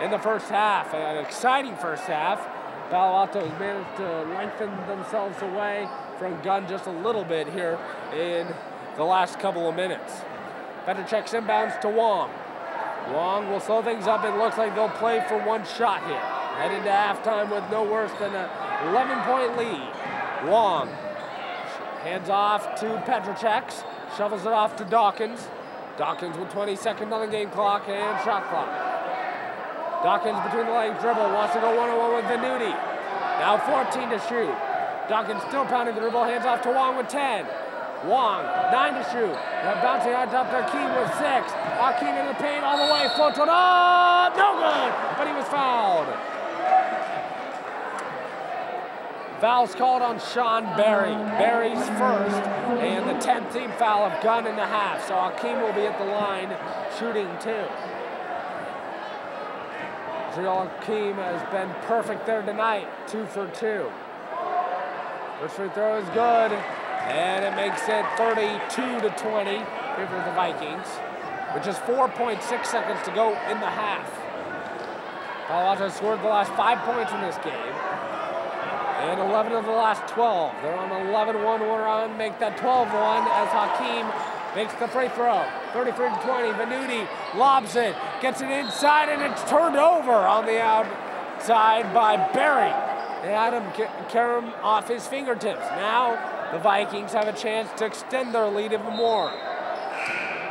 in the first half. An exciting first half. Palo Alto has managed to lengthen themselves away from Gunn just a little bit here in the last couple of minutes. Petracek inbounds to Wong. Wong will slow things up. It looks like they'll play for one shot here. Head into halftime with no worse than an 11-point lead. Wong hands off to Petracek, shovels it off to Dawkins. Dawkins with 20 seconds on the game clock and shot clock. Dawkins between the legs dribble, wants to go one-on-one with Venuti. Now 14 to shoot. Dawkins still pounding the dribble, hands off to Wong with 10. Wong, 9 to shoot. Now bouncing on top to Hakeem with 6. Hakeem in the paint all the way, floats one up, no good, but he was fouled. Foul's called on Sean Berry. Berry's first, and the 10th team foul of Gunn in the half. So Hakeem will be at the line shooting 2. Hakeem has been perfect there tonight, 2 for 2. First free throw is good, and it makes it 32 to 20 here for the Vikings, with just 4.6 seconds to go in the half. Palo Alto scored the last 5 points in this game, and 11 of the last 12. They're on an 11-1 run, make that 12-1 as Hakeem makes the free throw. 33 to 20, Venuti lobs it, gets it inside, and it's turned over on the outside by Berry. They had him carry him off his fingertips. Now the Vikings have a chance to extend their lead even more.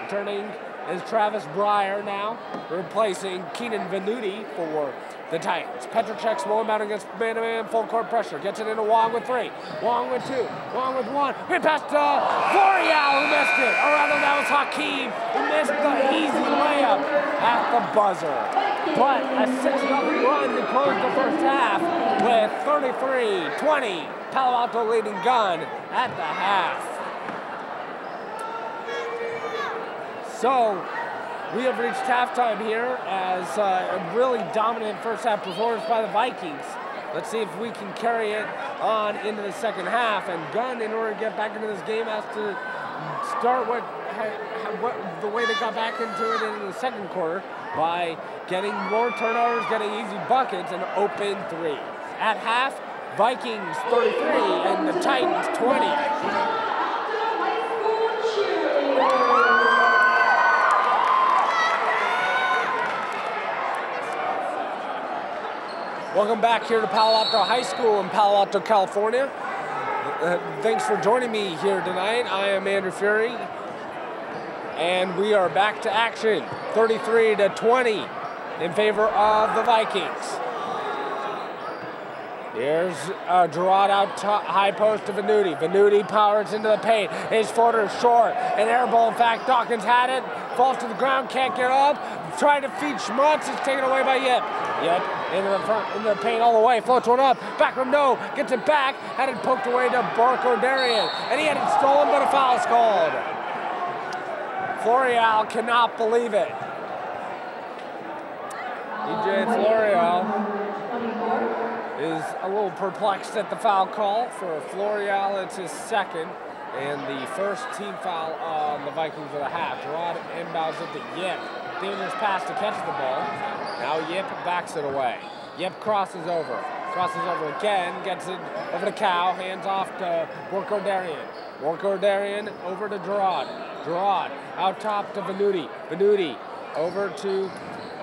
Returning is Travis Breyer now, replacing Keenan Venuti for the Titans. Petracek will him out against man-to-man full court pressure. Gets it into Wong with 3. Wong with 2. Wong with 1. Great pass to Floreal, who missed it. Or rather, that was Hakeem, who missed the easy layup at the buzzer. But a 6-0 run to close the first half with 33-20. Palo Alto leading Gunn at the half. So, we have reached halftime here as a really dominant first half performance by the Vikings. Let's see if we can carry it on into the second half. And Gunn, in order to get back into this game, has to start the way they got back into it in the second quarter by getting more turnovers, getting easy buckets, and open threes. At half, Vikings 33 and the Titans 20. Welcome back here to Palo Alto High School in Palo Alto, California. Thanks for joining me here tonight. I am Andrew Fuery, and we are back to action, 33-20 in favor of the Vikings. Here's Gerard out top, high post to Venuti. Venuti powers into the paint. His floater is short. An air ball, in fact. Dawkins had it. Falls to the ground, can't get up. Trying to feed Schmutz. It's taken away by Yip. Yip into the paint all the way. Floats one up. Back from no. Gets it back. Had it poked away to Darian. And he had it stolen, but a foul is called. Floreal cannot believe it. DJ Floreal is a little perplexed at the foul call. For Floreal, it's his second, and the first team foul on the Vikings of the half. Gerard inbounds it to Yip. Dangerous pass to catch the ball. Now Yip backs it away. Yip crosses over again, gets it over to Cow, hands off to Darian. Darian over to Gerard. Gerard out top to Venuti. Venuti over to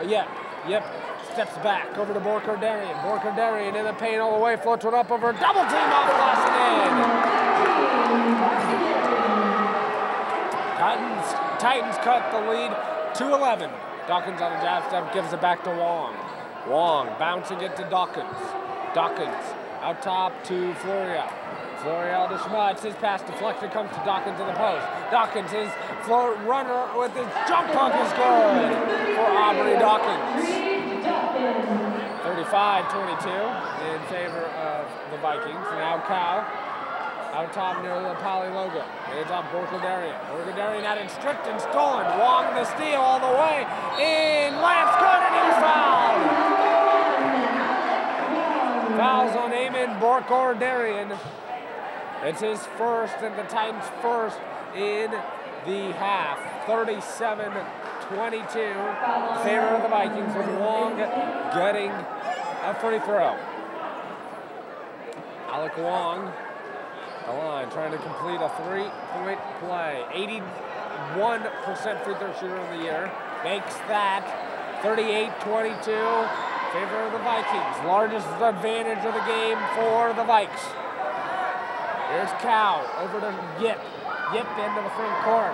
Yip. Yip steps back over to Darian. Darian in the paint all the way, floats one up over, double team off glass and in. Titans cut the lead to 11. Dawkins on the jab step, gives it back to Wong. Wong bouncing it to Dawkins. Dawkins out top to Floreal. Floreal to Schmutz. His pass deflected comes to Dawkins in the post. Dawkins, his float runner with his jump puck is good for Aubrey Dawkins. 35-22 in favor of the Vikings. Now Cow out top near the Paly logo. It's on Darian. Darian had it stripped and stolen. Wong the steal all the way. In, layup's good, and he's fouled. Fouls on Eamon Darian. It's his first and the Titans' first in the half. 37-22 in favor of the Vikings, with Wong getting a free throw. Alec Wong, the line, trying to complete a three-point play. 81% free throw shooter of the year. Makes that 38-22 in favor of the Vikings. Largest advantage of the game for the Vikes. Here's Cow over to Yip. Yip into the front court.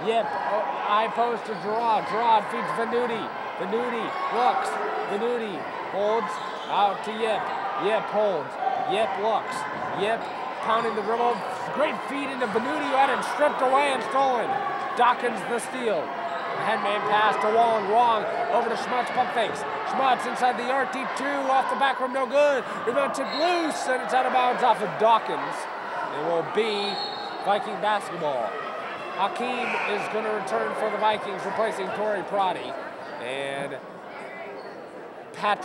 Yip, high post to Gerard. Gerard feeds Venuti. Venuti looks. Venuti holds out to Yip. Yip holds. Yip looks. Yip pounding the dribble. Great feed into Venuti, who had it stripped away and stolen. Dawkins the steal. Headman pass to Wong. Wong over to Schmutz, pump fakes. Schmutz inside the RT2, off the back rim, no good. Rebound tipped loose, and it's out of bounds off of Dawkins. It will be Viking basketball. Hakeem is going to return for the Vikings, replacing Torrey Prati. And Scott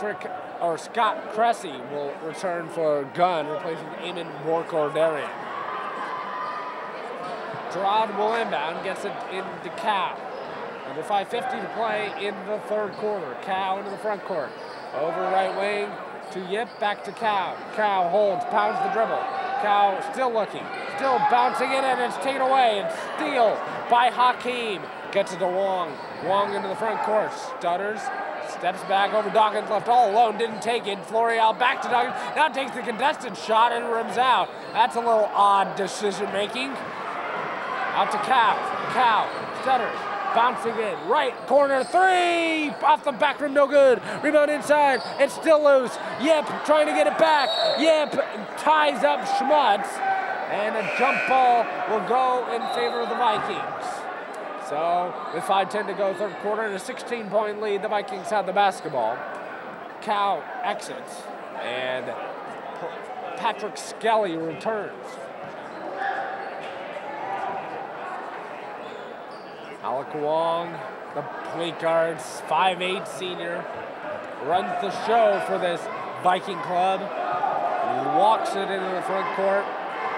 Cressy will return for Gunn, replacing Eamon Darian. Gerard will inbound, gets it into Cow. Under 5:50 to play in the third quarter. Cow into the front court. Over right wing to Yip, back to Cow. Cow holds, pounds the dribble. Cow still looking, still bouncing it, and it's taken away. And steal by Hakeem. Gets it to Wong. Wong into the front court. Stutters, steps back over Dawkins, left all alone, didn't take it. Floreal back to Dawkins. Now takes the contested shot and rims out. That's a little odd decision making. Out to Cow. Cow stutters. Bouncing in, right corner three, off the back rim, no good. Rebound inside, it's still loose. Yip trying to get it back. Yip ties up Schmutz, and a jump ball will go in favor of the Vikings. So with 5:10 to go, third quarter, and a 16-point lead, the Vikings have the basketball. Cow exits, and Patrick Skelly returns. Alec Wong, the point guard, 5'8" senior, runs the show for this Viking club. He walks it into the front court.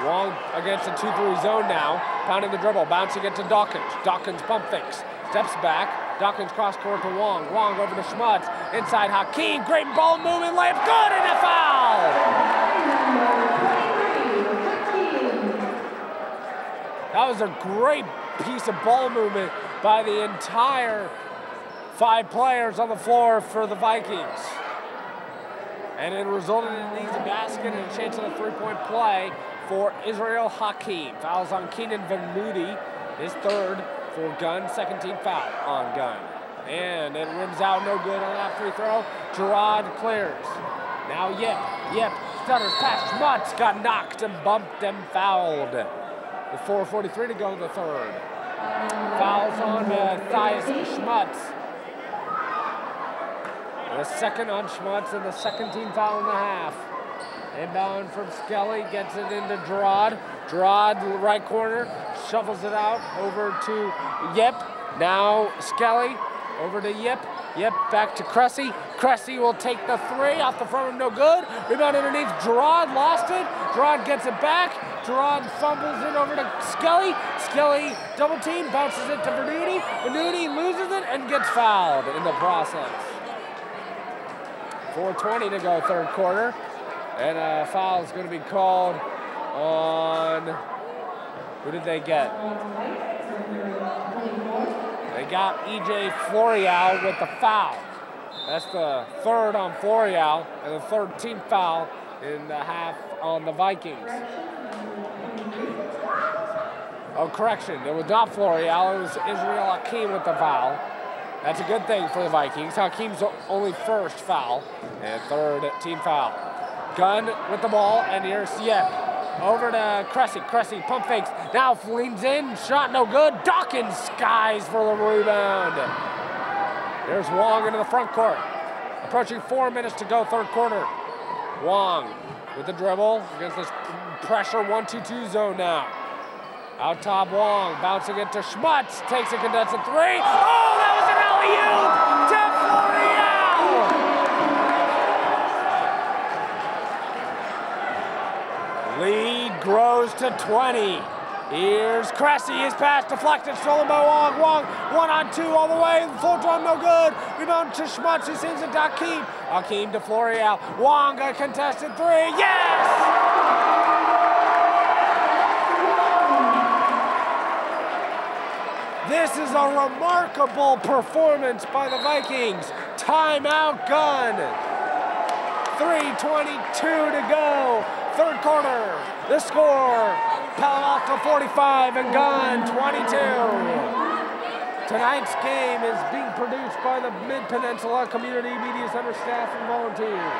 Wong against a 2-3 zone now, pounding the dribble, bouncing it to Dawkins. Dawkins pump fakes, steps back. Dawkins cross court to Wong. Wong over to Schmutz. Inside Hakeem, great ball movement, layup good, and a foul! That was a great piece of ball movement by the entire 5 players on the floor for the Vikings. And it resulted in an easy basket and a chance at a 3-point play for Israel Hakeem. Fouls on Keenan Venuti, his 3rd for Gunn, 2nd team foul on Gunn. And it rims out, no good on that free throw. Gerard clears. Now Yip stutters past Schmutz, got knocked and bumped and fouled. With 4:43 to go in the 3rd. Fouls on Matthias Schmutz. The 2nd on Schmutz and the 2nd team foul in the half. Inbound from Skelly, gets it into Gerard. Gerard, right corner, shuffles it out over to Yip. Now Skelly, over to Yip. Yip back to Cressy. Cressy will take the 3 off the front, no good. Rebound underneath, Gerard lost it. Gerard gets it back. Gerard fumbles it over to Skelly. Skelly double team, bounces it to Venuti. Venuti loses it and gets fouled in the process. 4:20 to go 3rd quarter. And a foul is going to be called on, who did they get? They got E.J. Florial with the foul. That's the 3rd on Florial and the 3rd team foul in the half on the Vikings. Oh, correction, it was not Florial, it was Israel Hakeem with the foul. That's a good thing for the Vikings. Hakeem's only 1st foul and 3rd team foul. Gunn with the ball, and here's Yip. Over to Cressy. Cressy pump fakes. Now leans in. Shot no good. Dawkins skies for the rebound. There's Wong into the front court. Approaching 4 minutes to go, 3rd quarter. Wong with the dribble against this pressure 1-2-2 zone now. Out top, Wong bouncing it to Schmutz. Takes a contested 3. Oh, that was an alley-oop to Florial. Lead grows to 20. Here's Cressy, his pass deflected, stolen by Wong. Wong, 1-on-2 all the way, full time, no good. Rebound to Schmutz, he sends it to Hakeem. Hakeem to Florial. Wong, a contested 3, yes! This is a remarkable performance by the Vikings. Timeout Gunn. 3:22 to go. 3rd quarter. The score, Palo Alto 45 and Gunn 22. Tonight's game is being produced by the Midpeninsula Community Media Center staff and volunteers.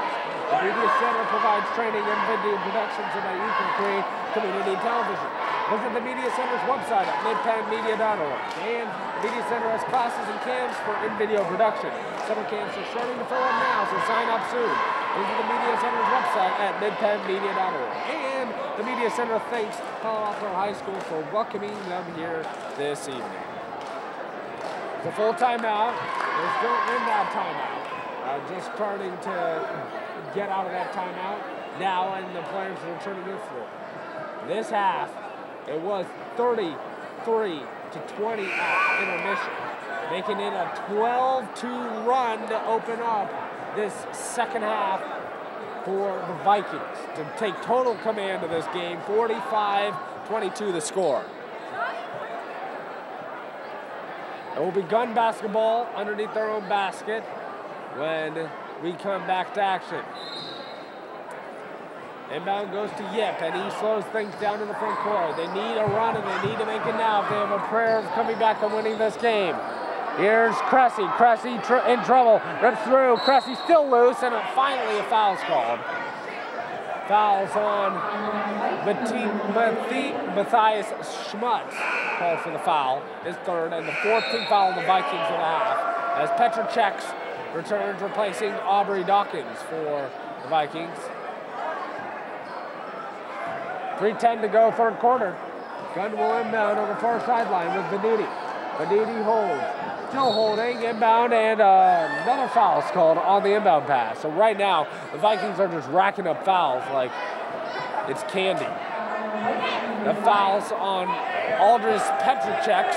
The Media Center provides training and video production so that you can create community television. Visit the Media Center's website at midpenmedia.org. And the Media Center has classes and camps for in-video production. Summer camps are starting to fill up now, so sign up soon. Visit the Media Center's website at midpenmedia.org. And the Media Center thanks Palo Alto High School for welcoming them here this evening. It's a full timeout. They're still in that timeout. Just starting to get out of that timeout now, and the players are returning to the floor. This half, it was 33-20 at intermission, making it a 12-2 run to open up this 2nd half for the Vikings to take total command of this game. 45-22 the score. It will be Gunn basketball underneath their own basket when we come back to action. Inbound goes to Yip, and he slows things down in the front court. They need a run, and they need to make it now if they have a prayer of coming back and winning this game. Here's Cressy. Cressy in trouble. Rips through. Cressy still loose, and finally a foul's called. Fouls on Matthias Schmutz. Called for the foul. His 3rd, and the 4th team foul on the Vikings in the half. As Petrachek returns, replacing Aubrey Dawkins for the Vikings. 3:10 to go, 3rd quarter. Gunn will inbound on the far sideline with Venuti. Venuti holds. Still holding, inbound, and another foul is called on the inbound pass. So right now, the Vikings are just racking up fouls like it's candy. The foul's on Aldris Petrachek.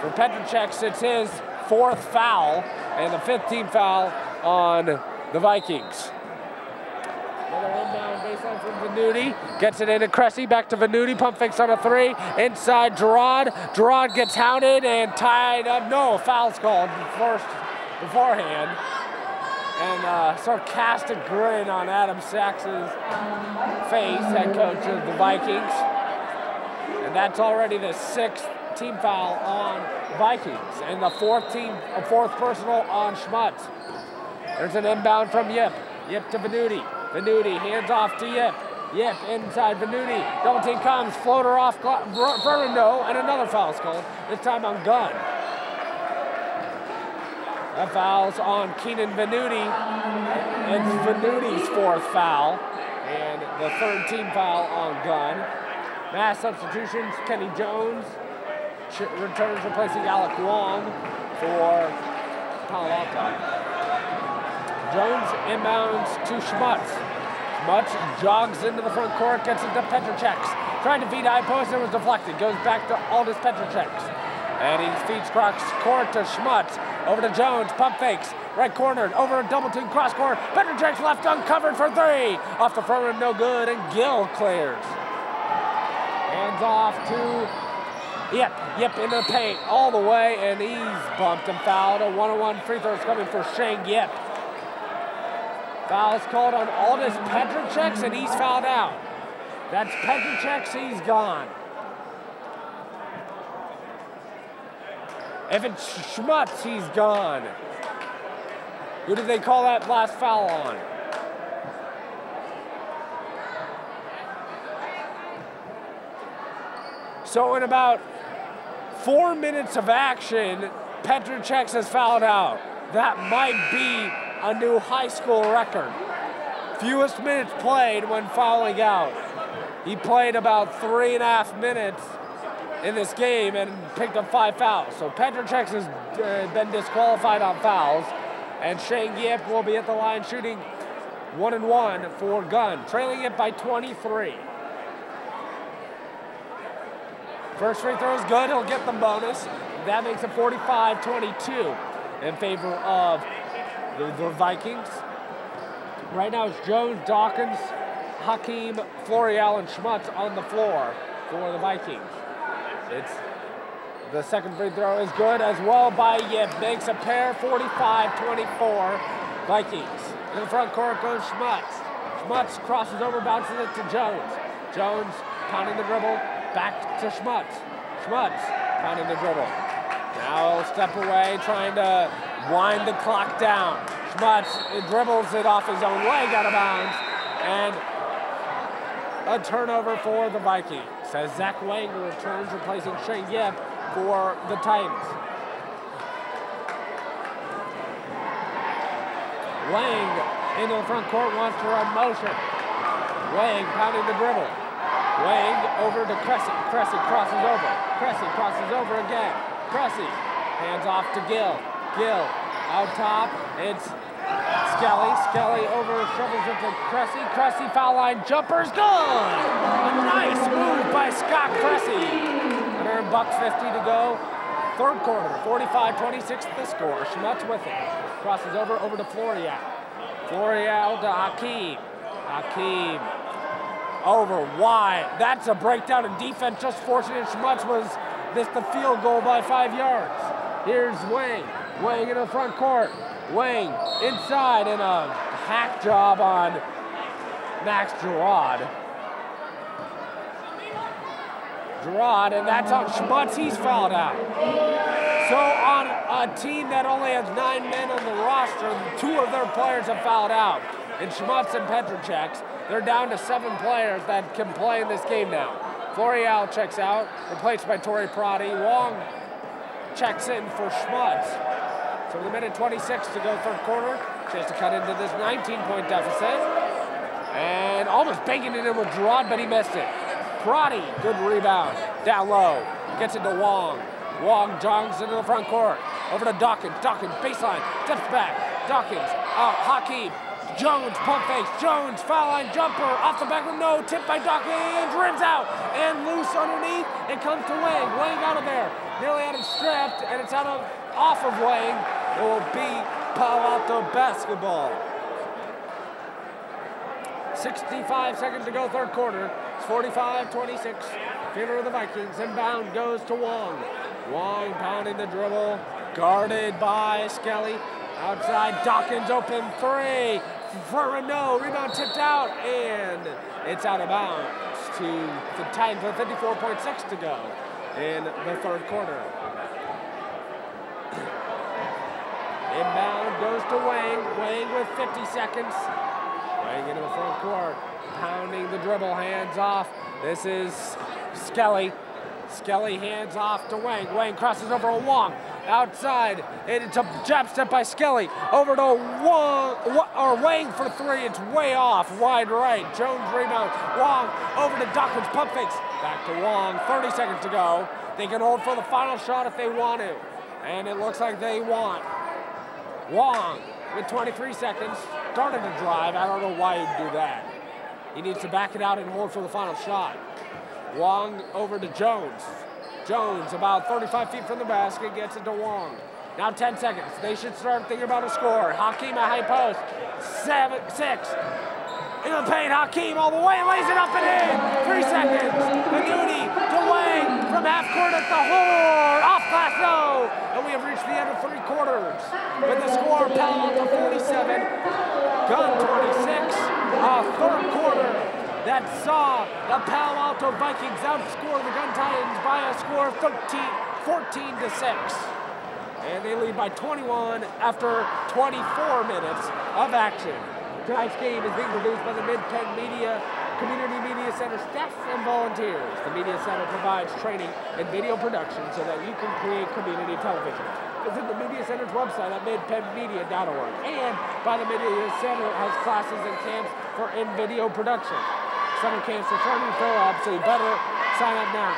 For Petrachek, it's his 4th foul, and the 15th foul on the Vikings. Another inbound baseline from Venuti. Gets it into Cressy, back to Venuti. Pump fakes on a 3. Inside Gerard. Gerard gets hounded and tied up. No, foul's called beforehand. And sarcastic grin on Adam Sachs's face, head coach of the Vikings. And that's already the 6th team foul on Vikings. And the 4th personal on Schmutz. There's an inbound from Yip. Yip to Venuti. Venuti hands off to Yip. Yip inside Venuti. Double team comes, floater off Fernando, and another foul's called, this time on Gunn. That foul's on Keenan Venuti. It's Venuti's 4th foul, and the 3rd team foul on Gunn. Mass substitutions, Kenny Jones returns, replacing Alec Wong for Palo Alto. Jones inbounds to Schmutz. Schmutz jogs into the front court, gets into Petrachek. Trying to feed high post, and was deflected. Goes back to Aldis Petrachek. And he feeds cross court to Schmutz. Over to Jones, pump fakes. Right corner, over a double team cross court. Petrachek left uncovered for 3. Off the front rim, no good, and Gill clears. Hands off to Yip. Yip into the paint all the way, and he's bumped and fouled. A 1-on-1 free throw is coming for Shane Yip. Foul's called on Aldis Petrachek, and he's fouled out. That's Petrachek, he's gone. If it's Schmutz, he's gone. Who did they call that last foul on? So in about 4 minutes of action, Petrachek has fouled out. That might be a new high school record. Fewest minutes played when fouling out. He played about 3.5 minutes in this game and picked up 5 fouls. So Petrachek has been disqualified on fouls, and Shane Yip will be at the line shooting 1-and-1 for Gunn, trailing it by 23. First free throw is good, he'll get the bonus. That makes it 45-22 in favor of the Vikings. Right now it's Jones, Dawkins, Hakeem, Florial, and Schmutz on the floor for the Vikings. The second free throw is good as well by Yip. Makes a pair, 45-24 Vikings. In the front court goes Schmutz. Schmutz crosses over, bounces it to Jones. Jones pounding the dribble, back to Schmutz. Schmutz pounding the dribble. Now he'll step away, trying to wind the clock down. Schmutz dribbles it off his own leg out of bounds, and a turnover for the Vikings as Zach Wanger returns, replacing Shane Yip for the Titans. Wang into the front court, wants to run motion. Wang pounding the dribble. Wang over to Cressy. Cressy crosses over. Cressy crosses over again. Cressy hands off to Gill. Gill out top. It's Skelly. Skelly over, shovels it to Cressy. Cressy foul line jumper's gone. A nice move by Scott Cressy. Under $1.50 to go. Third quarter, 45-26 the score. Schmutz with it. Crosses over to Florial. Florial to Hakeem. Hakeem over wide. That's a breakdown in defense. Just fortunate Schmutz missed the field goal by 5 yards. Here's Wang. Wang in the front court. Wang inside, and a hack job on Max Gerard. Gerard, and that's on Schmutz. He's fouled out. So on a team that only has 9 men on the roster, 2 of their players have fouled out. And Schmutz and Petrachek, they're down to 7 players that can play in this game now. Florial checks out, replaced by Torrey Prati. Wong checks in for Schmutz. So with a minute 26 to go third quarter, chance to cut into this 19-point deficit. And almost banking it in with Gerard, but he missed it. Prati, good rebound, down low, gets into Wong. Wong jogs into the front court, over to Dawkins. Dawkins, baseline, steps back. Dawkins, out, Hakeem, Jones, pump fakes. Jones, foul line jumper. Off the back rim, no. Tipped by Dawkins. Rims out. And loose underneath. It comes to Wang. Wang out of there. Nearly had him stripped. And it's off of Wang. It will be Palo Alto basketball. 65 seconds to go, third quarter. It's 45-26. Favor of the Vikings. Inbound goes to Wong. Wong pounding the dribble. Guarded by Skelly. Outside, Dawkins open three. For no, rebound tipped out, and it's out of bounds to the Titans with 54.6 to go in the third quarter. Inbound goes to Wang. Wang with 50 seconds. Wang into the front court, pounding the dribble, hands off. This is Skelly. Skelly hands off to Wang. Wang crosses over to Wong. Outside, it's a jab step by Skelly. Over to Wang for three. It's way off, wide right. Jones rebound. Wong over to Dawkins, pump fakes. Back to Wong, 30 seconds to go. They can hold for the final shot if they want to. And it looks like they want. Wong with 23 seconds, started to drive. I don't know why he'd do that. He needs to back it out and hold for the final shot. Wong over to Jones. Jones about 35 feet from the basket, gets it to Wong. Now 10 seconds. They should start thinking about a score. Hakeem at high post. 6. In the paint, Hakeem all the way, lays it up and in. 3 seconds. Venuti to Wang from half court at the horn. Off glass, no. And we have reached the end of 3 quarters. With the score, Palo Alto 47, Gunn 26. Third quarter that saw the Palo Alto Vikings outscore the Gunn Titans by a score of 14-6. And they lead by 21 after 24 minutes of action. Tonight's game is being produced by the Midpeninsula Community Media Center staff and volunteers. The Media Center provides training in video production so that you can create community television. Visit the Media Center's website at midpenmedia.org. And by the Media Center has classes and camps for in-video production. Summer camps are starting to fill up, so you better sign up now.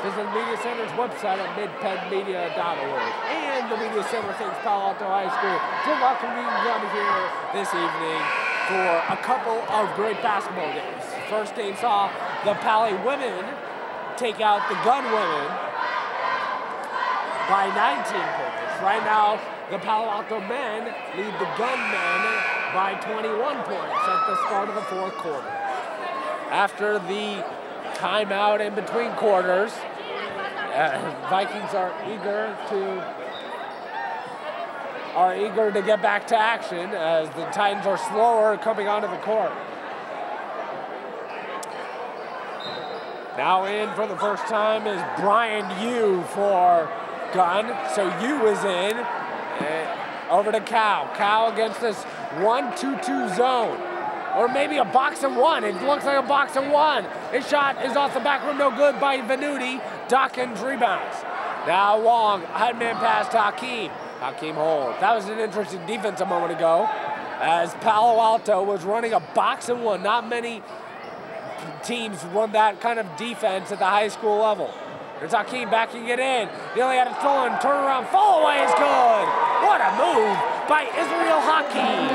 Visit the Media Center's website at midpenmedia.org. And the Media Center thanks Palo Alto High School for welcoming them here this evening for a couple of great basketball games. First game saw the Paly women take out the Gunn women by 19 points. Right now, the Palo Alto men lead the Gunn men by 21 points at the start of the fourth quarter. After the timeout in between quarters, Vikings are eager to get back to action as the Titans are slower coming onto the court. Now in for the first time is Brian Yu for Gunn. So Yu is in. Over to Cal. Cal against this 1-2-2 zone. Or maybe a box and one. It looks like a box and one. His shot is off the back rim, no good by Venuti. Dawkins rebounds. Now Wong, headman pass to Hakeem. Hakeem holds. That was an interesting defense a moment ago as Palo Alto was running a box and one. Not many teams run that kind of defense at the high school level. There's Hakeem backing it in. Nearly had it stolen. Turnaround. Fall away is good. What a move by Israel Hakeem.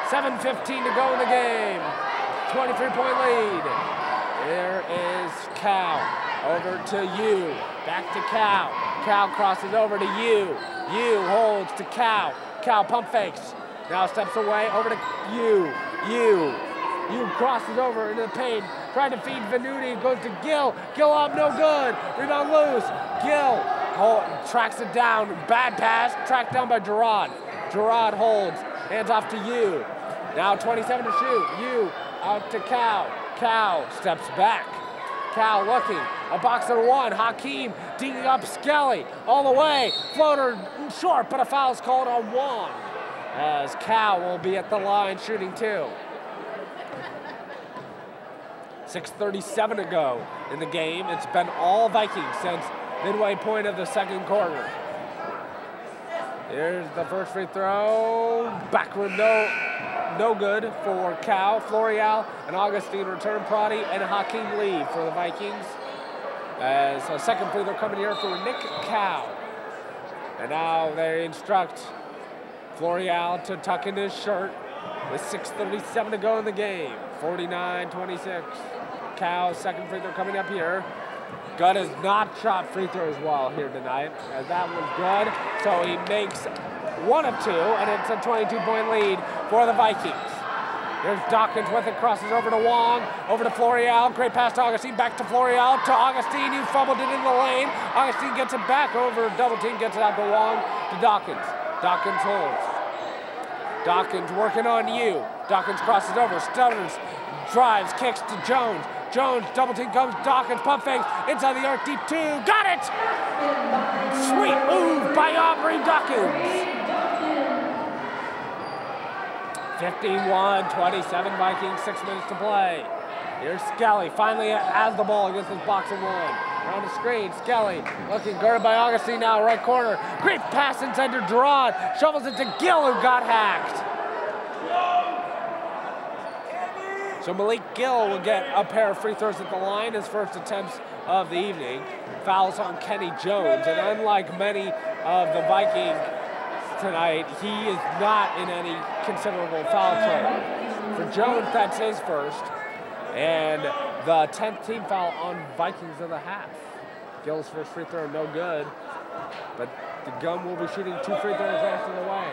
7:15 to go in the game. 23-point lead. There is Cal. Over to Yu. Back to Cal. Cal crosses over to Yu. Yu holds to Cal. Cal pump fakes. Now steps away. Over to Yu. Yu crosses over into the paint. Trying to feed Venuti. Goes to Gill. Gill up, no good. Rebound loose. Gill tracks it down. Bad pass. Tracked down by Gerard. Gerard holds. Hands off to Yu. Now 27 to shoot. Yu out to Cal. Cal steps back. Cal looking. A box and one. Hakeem digging up Skelly. All the way. Floater short, but a foul's called on Wong. As Cal will be at the line shooting two. 6:37 to go in the game. It's been all Vikings since midway point of the second quarter. Here's the first free throw. Backward no good for Cal. Florial and Augustine return. Prodi and Hakeem leave for the Vikings. As a second free throw coming here for Nick Cal. And now they instruct Floreal to tuck in his shirt with 6:37 to go in the game. 49-26. Cal's second free throw coming up here. Gunn has not shot free throws well here tonight, as that was good. So he makes 1 of 2, and it's a 22-point lead for the Vikings. There's Dawkins with it, crosses over to Wong, over to Floreal. Great pass to Augustine, back to Floreal, to Augustine, who fumbled it in the lane. Augustine gets it back over, double team, gets it out to Wong, to Dawkins. Dawkins holds. Dawkins working on you. Dawkins crosses over, stutters, drives, kicks to Jones. Jones, double team comes, Dawkins, pump fakes, inside the arc, deep 2, got it! Sweet move by Aubrey Dawkins. 51-27 Vikings, 6 minutes to play. Here's Skelly, finally has the ball against this box of 1. Around the screen, Skelly looking, guarded by Augustine now, right corner. Great pass inside to Gerard, shovels it to Gill, who got hacked. So Malik Gill will get a pair of free throws at the line, his first attempts of the evening. Fouls on Kenny Jones, and unlike many of the Vikings tonight, he is not in any considerable foul trouble. For Jones, that's his first, and the 10th team foul on Vikings of the half. Gill's first free throw, no good, but the Gunn will be shooting 2 free throws rest of the way.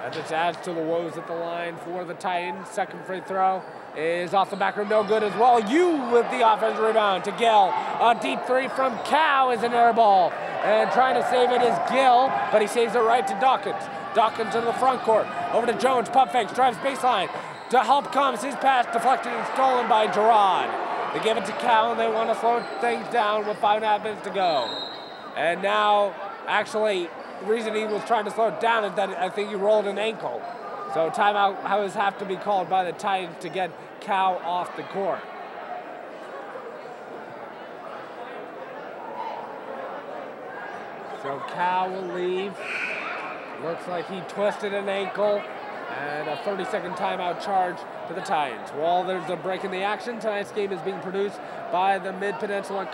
That just adds to the woes at the line for the Titans. Second free throw is off the back rim, no good as well. You with the offensive rebound to Gill. A deep 3 from Cal is an air ball. And trying to save it is Gill, but he saves it right to Dawkins. Dawkins into the front court. Over to Jones, pump fakes, drives baseline. To help comes his pass deflected and stolen by Gerard. They give it to Cal, and they want to slow things down with 5.5 minutes to go. And now, actually, the reason he was trying to slow it down is that I think he rolled an ankle. So timeout has have to be called by the Titans to get Cal off the court. So Cal will leave. Looks like he twisted an ankle, and a 30-second timeout charge to the Titans. Well, there's a break in the action. Tonight's game is being produced by the Midpeninsula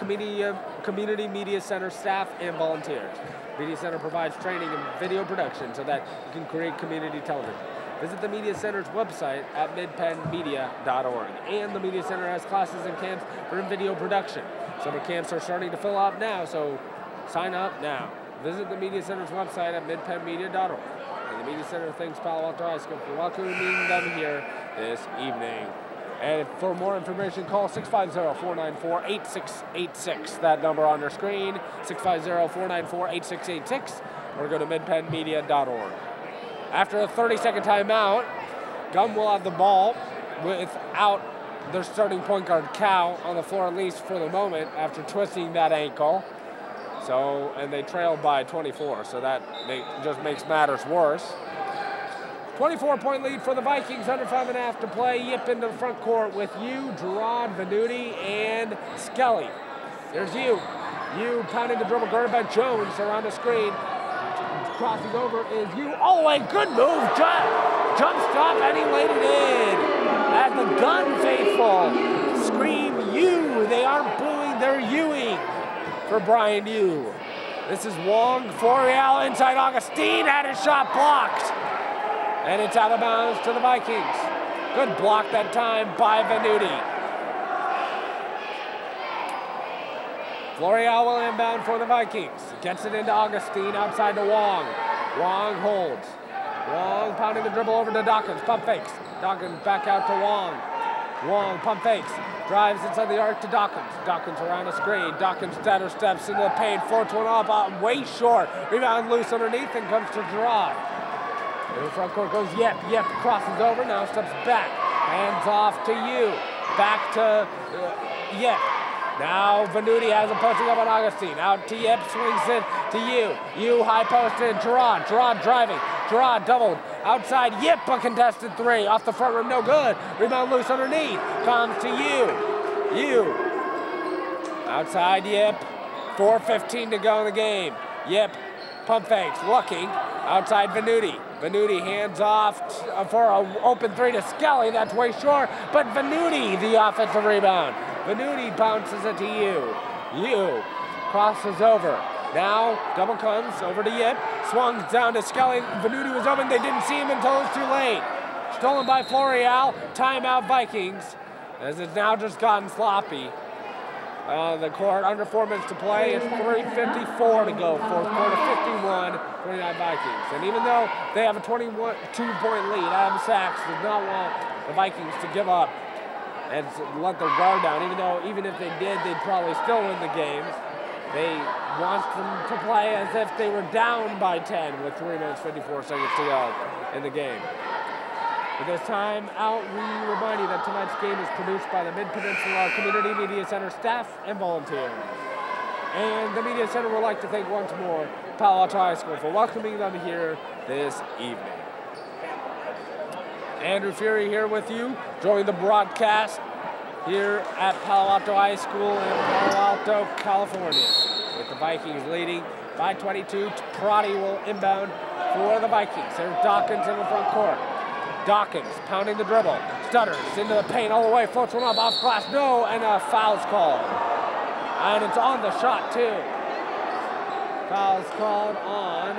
Community Media Center staff and volunteers. Media Center provides training in video production so that you can create community television. Visit the Media Center's website at midpenmedia.org. And the Media Center has classes and camps for video production. Summer camps are starting to fill up now, so sign up now. Visit the Media Center's website at midpenmedia.org. And the Media Center thanks Palo Alto High School for welcoming them here this evening. And for more information, call 650-494-8686. That number on your screen, 650-494-8686, or go to midpenmedia.org. After a 30-second timeout, Gunn will have the ball without their starting point guard, Cal, on the floor, at least for the moment, after twisting that ankle. So, and they trail by 24, so that just makes matters worse. 24-point lead for the Vikings, under 5.5 to play. Yip into the front court with you, Gerard, Venuti, and Skelly. There's you. You pounding the dribble, guarded by Jones around the screen. Crossing over is you. Oh, a good move. Jump stop, and he laid it in. As the Gunn faithful scream you. They aren't booing, they're youing for Brian Yu. This is Wong. Floreal inside Augustine, had his shot blocked. And it's out of bounds to the Vikings. Good block that time by Venuti. Floreal will inbound for the Vikings. Gets it into Augustine, outside to Wong. Wong holds. Wong pounding the dribble over to Dawkins. Pump fakes. Dawkins back out to Wong. Wong pump fakes. Drives inside the arc to Dawkins. Dawkins around the screen. Dawkins stutter steps into the paint. Floats one up, way short. Rebound loose underneath and comes to Gerard. In the front court goes Yip. Yip crosses over, now steps back. Hands off to you. Back to Yip. Now Venuti has a posting up on Augustine. Out to Yip, swings it to you. You high posted, Gerard. Gerard driving. Gerard doubled. Outside, Yip, a contested 3. Off the front rim, no good. Rebound loose underneath. Comes to you. You. Outside, Yip. 4:15 to go in the game. Yip, pump fakes, looking. Outside, Venuti. Venuti hands off for an open 3 to Skelly. That's way short, but Venuti, the offensive rebound. Venuti bounces it to you. You crosses over. Now, double comes over to Yip. Swung down to Skelly. Venuti was open. They didn't see him until it was too late. Stolen by Floreal. Timeout Vikings. As it's now just gotten sloppy. The court under 4 minutes to play. It's 3:54 to go. Fourth quarter, 51-29 Vikings. And even though they have a 22-point lead, Adam Sachs does not want the Vikings to give up and let their guard down. Even if they did, they'd probably still win the game. They want them to play as if they were down by 10 with 3 minutes, 54 seconds to go in the game. With this time out, we remind you that tonight's game is produced by the Midpeninsula Community Media Center staff and volunteers. And the Media Center would like to thank once more Palo Alto High School for welcoming them here this evening. Andrew Fuery here with you, joining the broadcast here at Palo Alto High School in Palo Alto, California. With the Vikings leading by 22, Paly will inbound for the Vikings. There's Dawkins in the front court. Dawkins pounding the dribble, stutters into the paint all the way, floats one up off glass, no, and a foul's called. And it's on the shot too. Foul's called on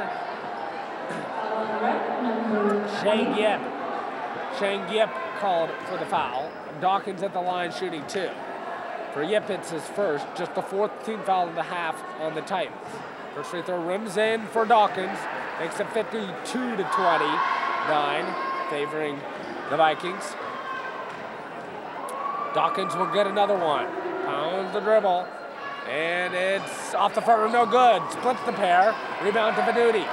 Shane Yip. Shane Yip called for the foul. Dawkins at the line shooting 2. For Yip, it's his first, just the 4th team foul in the half on the Titans. First free throw rims in for Dawkins, makes it 52-29, favoring the Vikings. Dawkins will get another one. Pounds the dribble, and it's off the front rim, no good. Splits the pair, rebound to Venuti.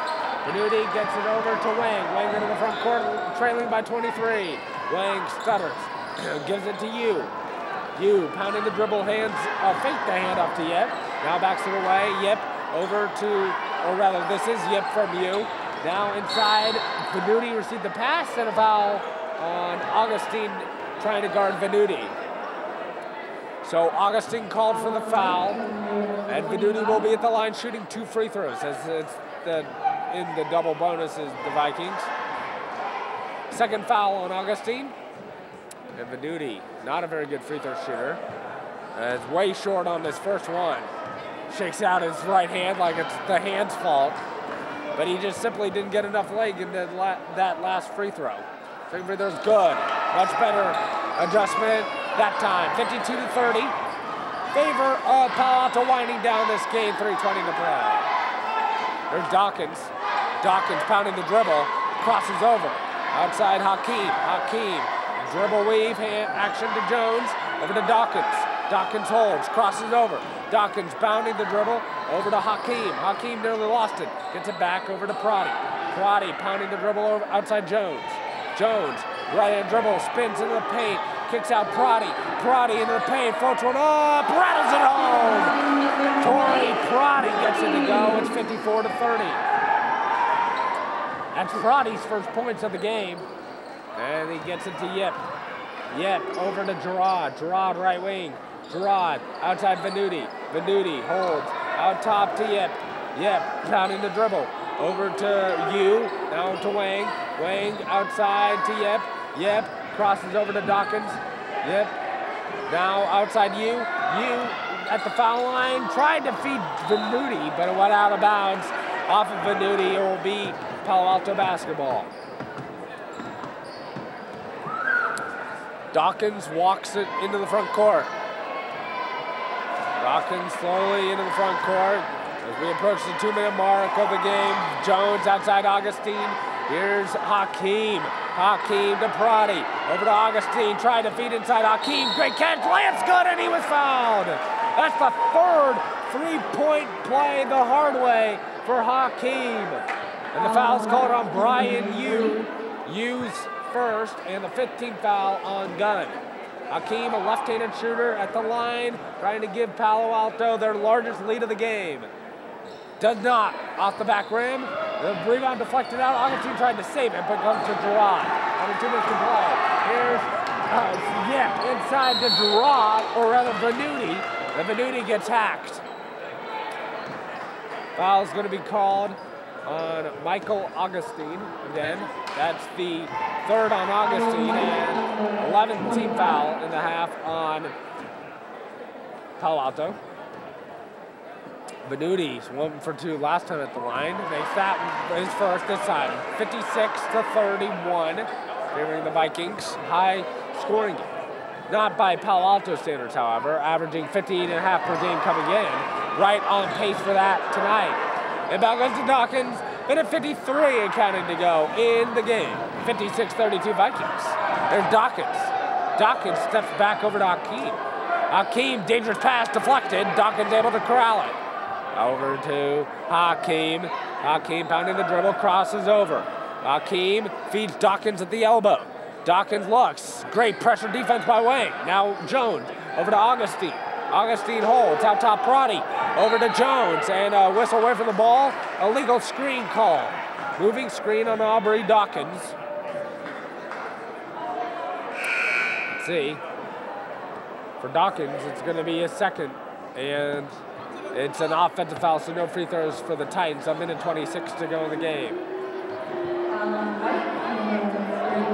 Venuti gets it over to Wang. Wang into the front court, trailing by 23. Wang stutters, gives it to Yu. Yu pounding the dribble, fake the hand off to Yip. Now backs it away, Yip over to, or rather this is Yip from Yu. Now inside, Venuti received the pass and a foul on Augustine trying to guard Venuti. So Augustine called for the foul, and Venuti will be at the line shooting 2 free throws as it's in the double bonuses, the Vikings. Second foul on Augustine. And Venuti, not a very good free throw shooter. Is way short on this first one. Shakes out his right hand like it's the hand's fault. But he just simply didn't get enough leg in that last free throw. Second free throw's good. Much better adjustment that time. 52-30. Favor of Palo Alto winding down this game. 3:20 to play. There's Dawkins. Dawkins pounding the dribble. Crosses over. Outside Hakeem. Hakeem. Dribble weave, hand action to Jones, over to Dawkins. Dawkins holds, crosses over. Dawkins bounding the dribble, over to Hakeem. Hakeem nearly lost it, gets it back over to Paly. Paly pounding the dribble over outside Jones. Jones, right-hand dribble, spins into the paint, kicks out Paly. Paly into the paint, floats one up, rattles it home. Paly gets it to go, it's 54-30. That's Paly's first points of the game. And he gets it to Yip. Yip over to Gerard. Gerard right wing. Gerard outside Venuti. Venuti holds out top to Yip. Yip pounding the dribble. Over to Yu. Now to Wang. Wang outside to Yip. Yip crosses over to Dawkins. Yip now outside Yu. Yu at the foul line. Tried to feed Venuti, but it went out of bounds. Off of Venuti, it will be Palo Alto basketball. Dawkins walks it into the front court. Dawkins slowly into the front court. As we approach the 2-minute mark of the game, Jones outside Augustine. Here's Hakeem. Hakeem to Paly. Over to Augustine, trying to feed inside Hakeem. Great catch, Lance good, and he was fouled. That's the 3rd 3-point play the hard way for Hakeem. And the foul's called on Brian Yu. Yu's first, and the 15th foul on Gunn. Hakeem, a left-handed shooter at the line, trying to give Palo Alto their largest lead of the game. Does not, off the back rim. The rebound deflected out. Augustine tried to save it, but comes to Gerard. Under 2 minutes to play. Here's inside to Gerard, or rather Venuti. And Venuti gets hacked. Foul's going to be called on Michael Augustine again. That's the 3rd on Augustine and 11th team foul in the half on Palo Alto. Venuti 1 for 2 last time at the line. Makes that his first this time. 56-31, favoring the Vikings. High scoring game. Not by Palo Alto standards, however, averaging 15.5 per game coming in. Right on pace for that tonight. Inbound goes to Dawkins. Minute 53 and counting to go in the game. 56-32 Vikings. There's Dawkins. Dawkins steps back over to Hakeem. Hakeem, dangerous pass deflected. Dawkins able to corral it. Over to Hakeem. Hakeem pounding the dribble, crosses over. Hakeem feeds Dawkins at the elbow. Dawkins looks. Great pressure defense by Wang. Now Jones over to Augustine. Augustine holds out top Prodi. Over to Jones and a whistle away from the ball. Illegal screen call. Moving screen on Aubrey Dawkins. Let's see. For Dawkins, it's going to be his second. And it's an offensive foul, so no free throws for the Titans. A minute 26 to go in the game.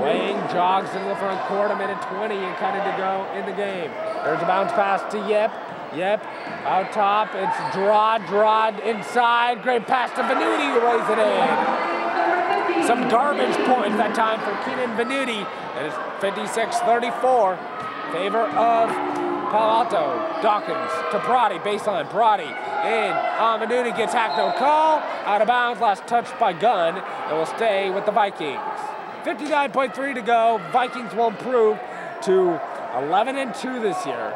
Wang jogs into the front court, a minute 20 and kind of to go in the game. There's a bounce pass to Yep. Yep, out top, it's Drod inside. Great pass to Venuti, who lays it in. Some garbage points that time for Keenan Venuti. And it's 56-34, favor of Palo Alto. Dawkins to Prodi, baseline, Prodi in. Venuti gets hacked, no call. Out of bounds, last touch by Gunn, and will stay with the Vikings. 59.3 to go. Vikings will improve to 11-2 this year.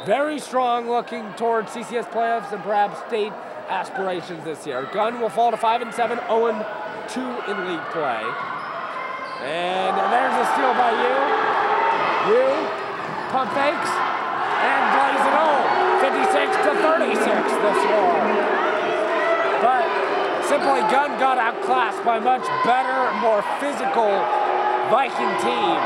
Very strong looking towards CCS playoffs and perhaps state aspirations this year. Gunn will fall to 5-7, 0-2 in league play. And there's a steal by you. Pump fakes and blaze it home. 56-36 the score. But simply Gunn got outclassed by a much better, more physical Viking team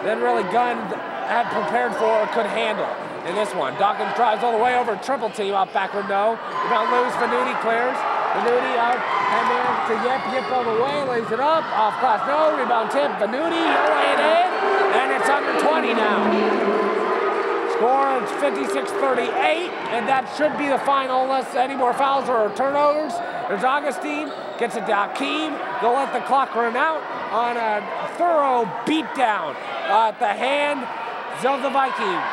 than really Gunn had prepared for or could handle in this one. Dawkins drives all the way over, triple team off backward, no. Rebound loose, Venuti clears. Venuti out, and then to Yep all the way, lays it up, off class, no. Rebound tip, Venuti, he'll lay it in, and it's under 20 now. Score is 56-38, and that should be the final unless any more fouls or turnovers. There's Augustine, gets it to Hakeem. They'll let the clock run out on a thorough beatdown at the hands of the Vikings.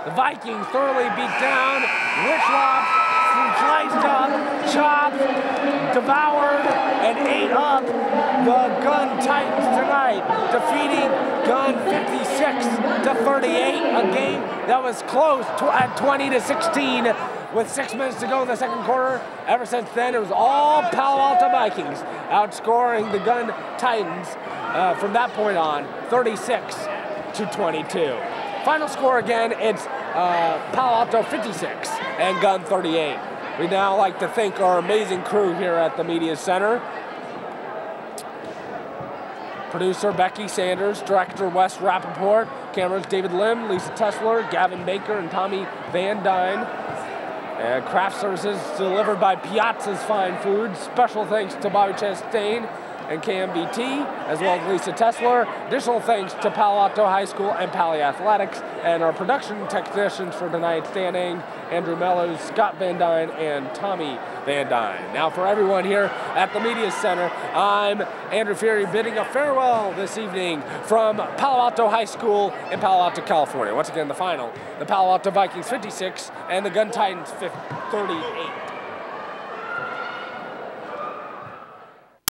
The Vikings thoroughly beat down, Richloff sliced up, chopped, devoured, and ate up the Gunn Titans tonight, defeating Gunn 56-38, a game that was close at 20-16 with 6 minutes to go in the second quarter. Ever since then, it was all Palo Alto Vikings outscoring the Gunn Titans from that point on, 36-22. Final score again, it's Palo Alto 56 and Gunn 38. We now like to thank our amazing crew here at the Media Center. Producer Becky Sanders, director Wes Rapaport, cameras David Lim, Lisa Tesler, Gavin Baker, and Tommy Van Duyne. And craft services delivered by Piazza's Fine Foods. Special thanks to Bobby Chastain and KMVT, as well as Lisa Tesler. Additional thanks to Palo Alto High School and Paly Athletics, and our production technicians for tonight, Stan Eng, Andrew Mellows, Scott Van Duyne, and Tommy Van Duyne. Now for everyone here at the Media Center, I'm Andrew Fuery bidding a farewell this evening from Palo Alto High School in Palo Alto, California. Once again, the final, the Palo Alto Vikings 56 and the Gunn Titans 38.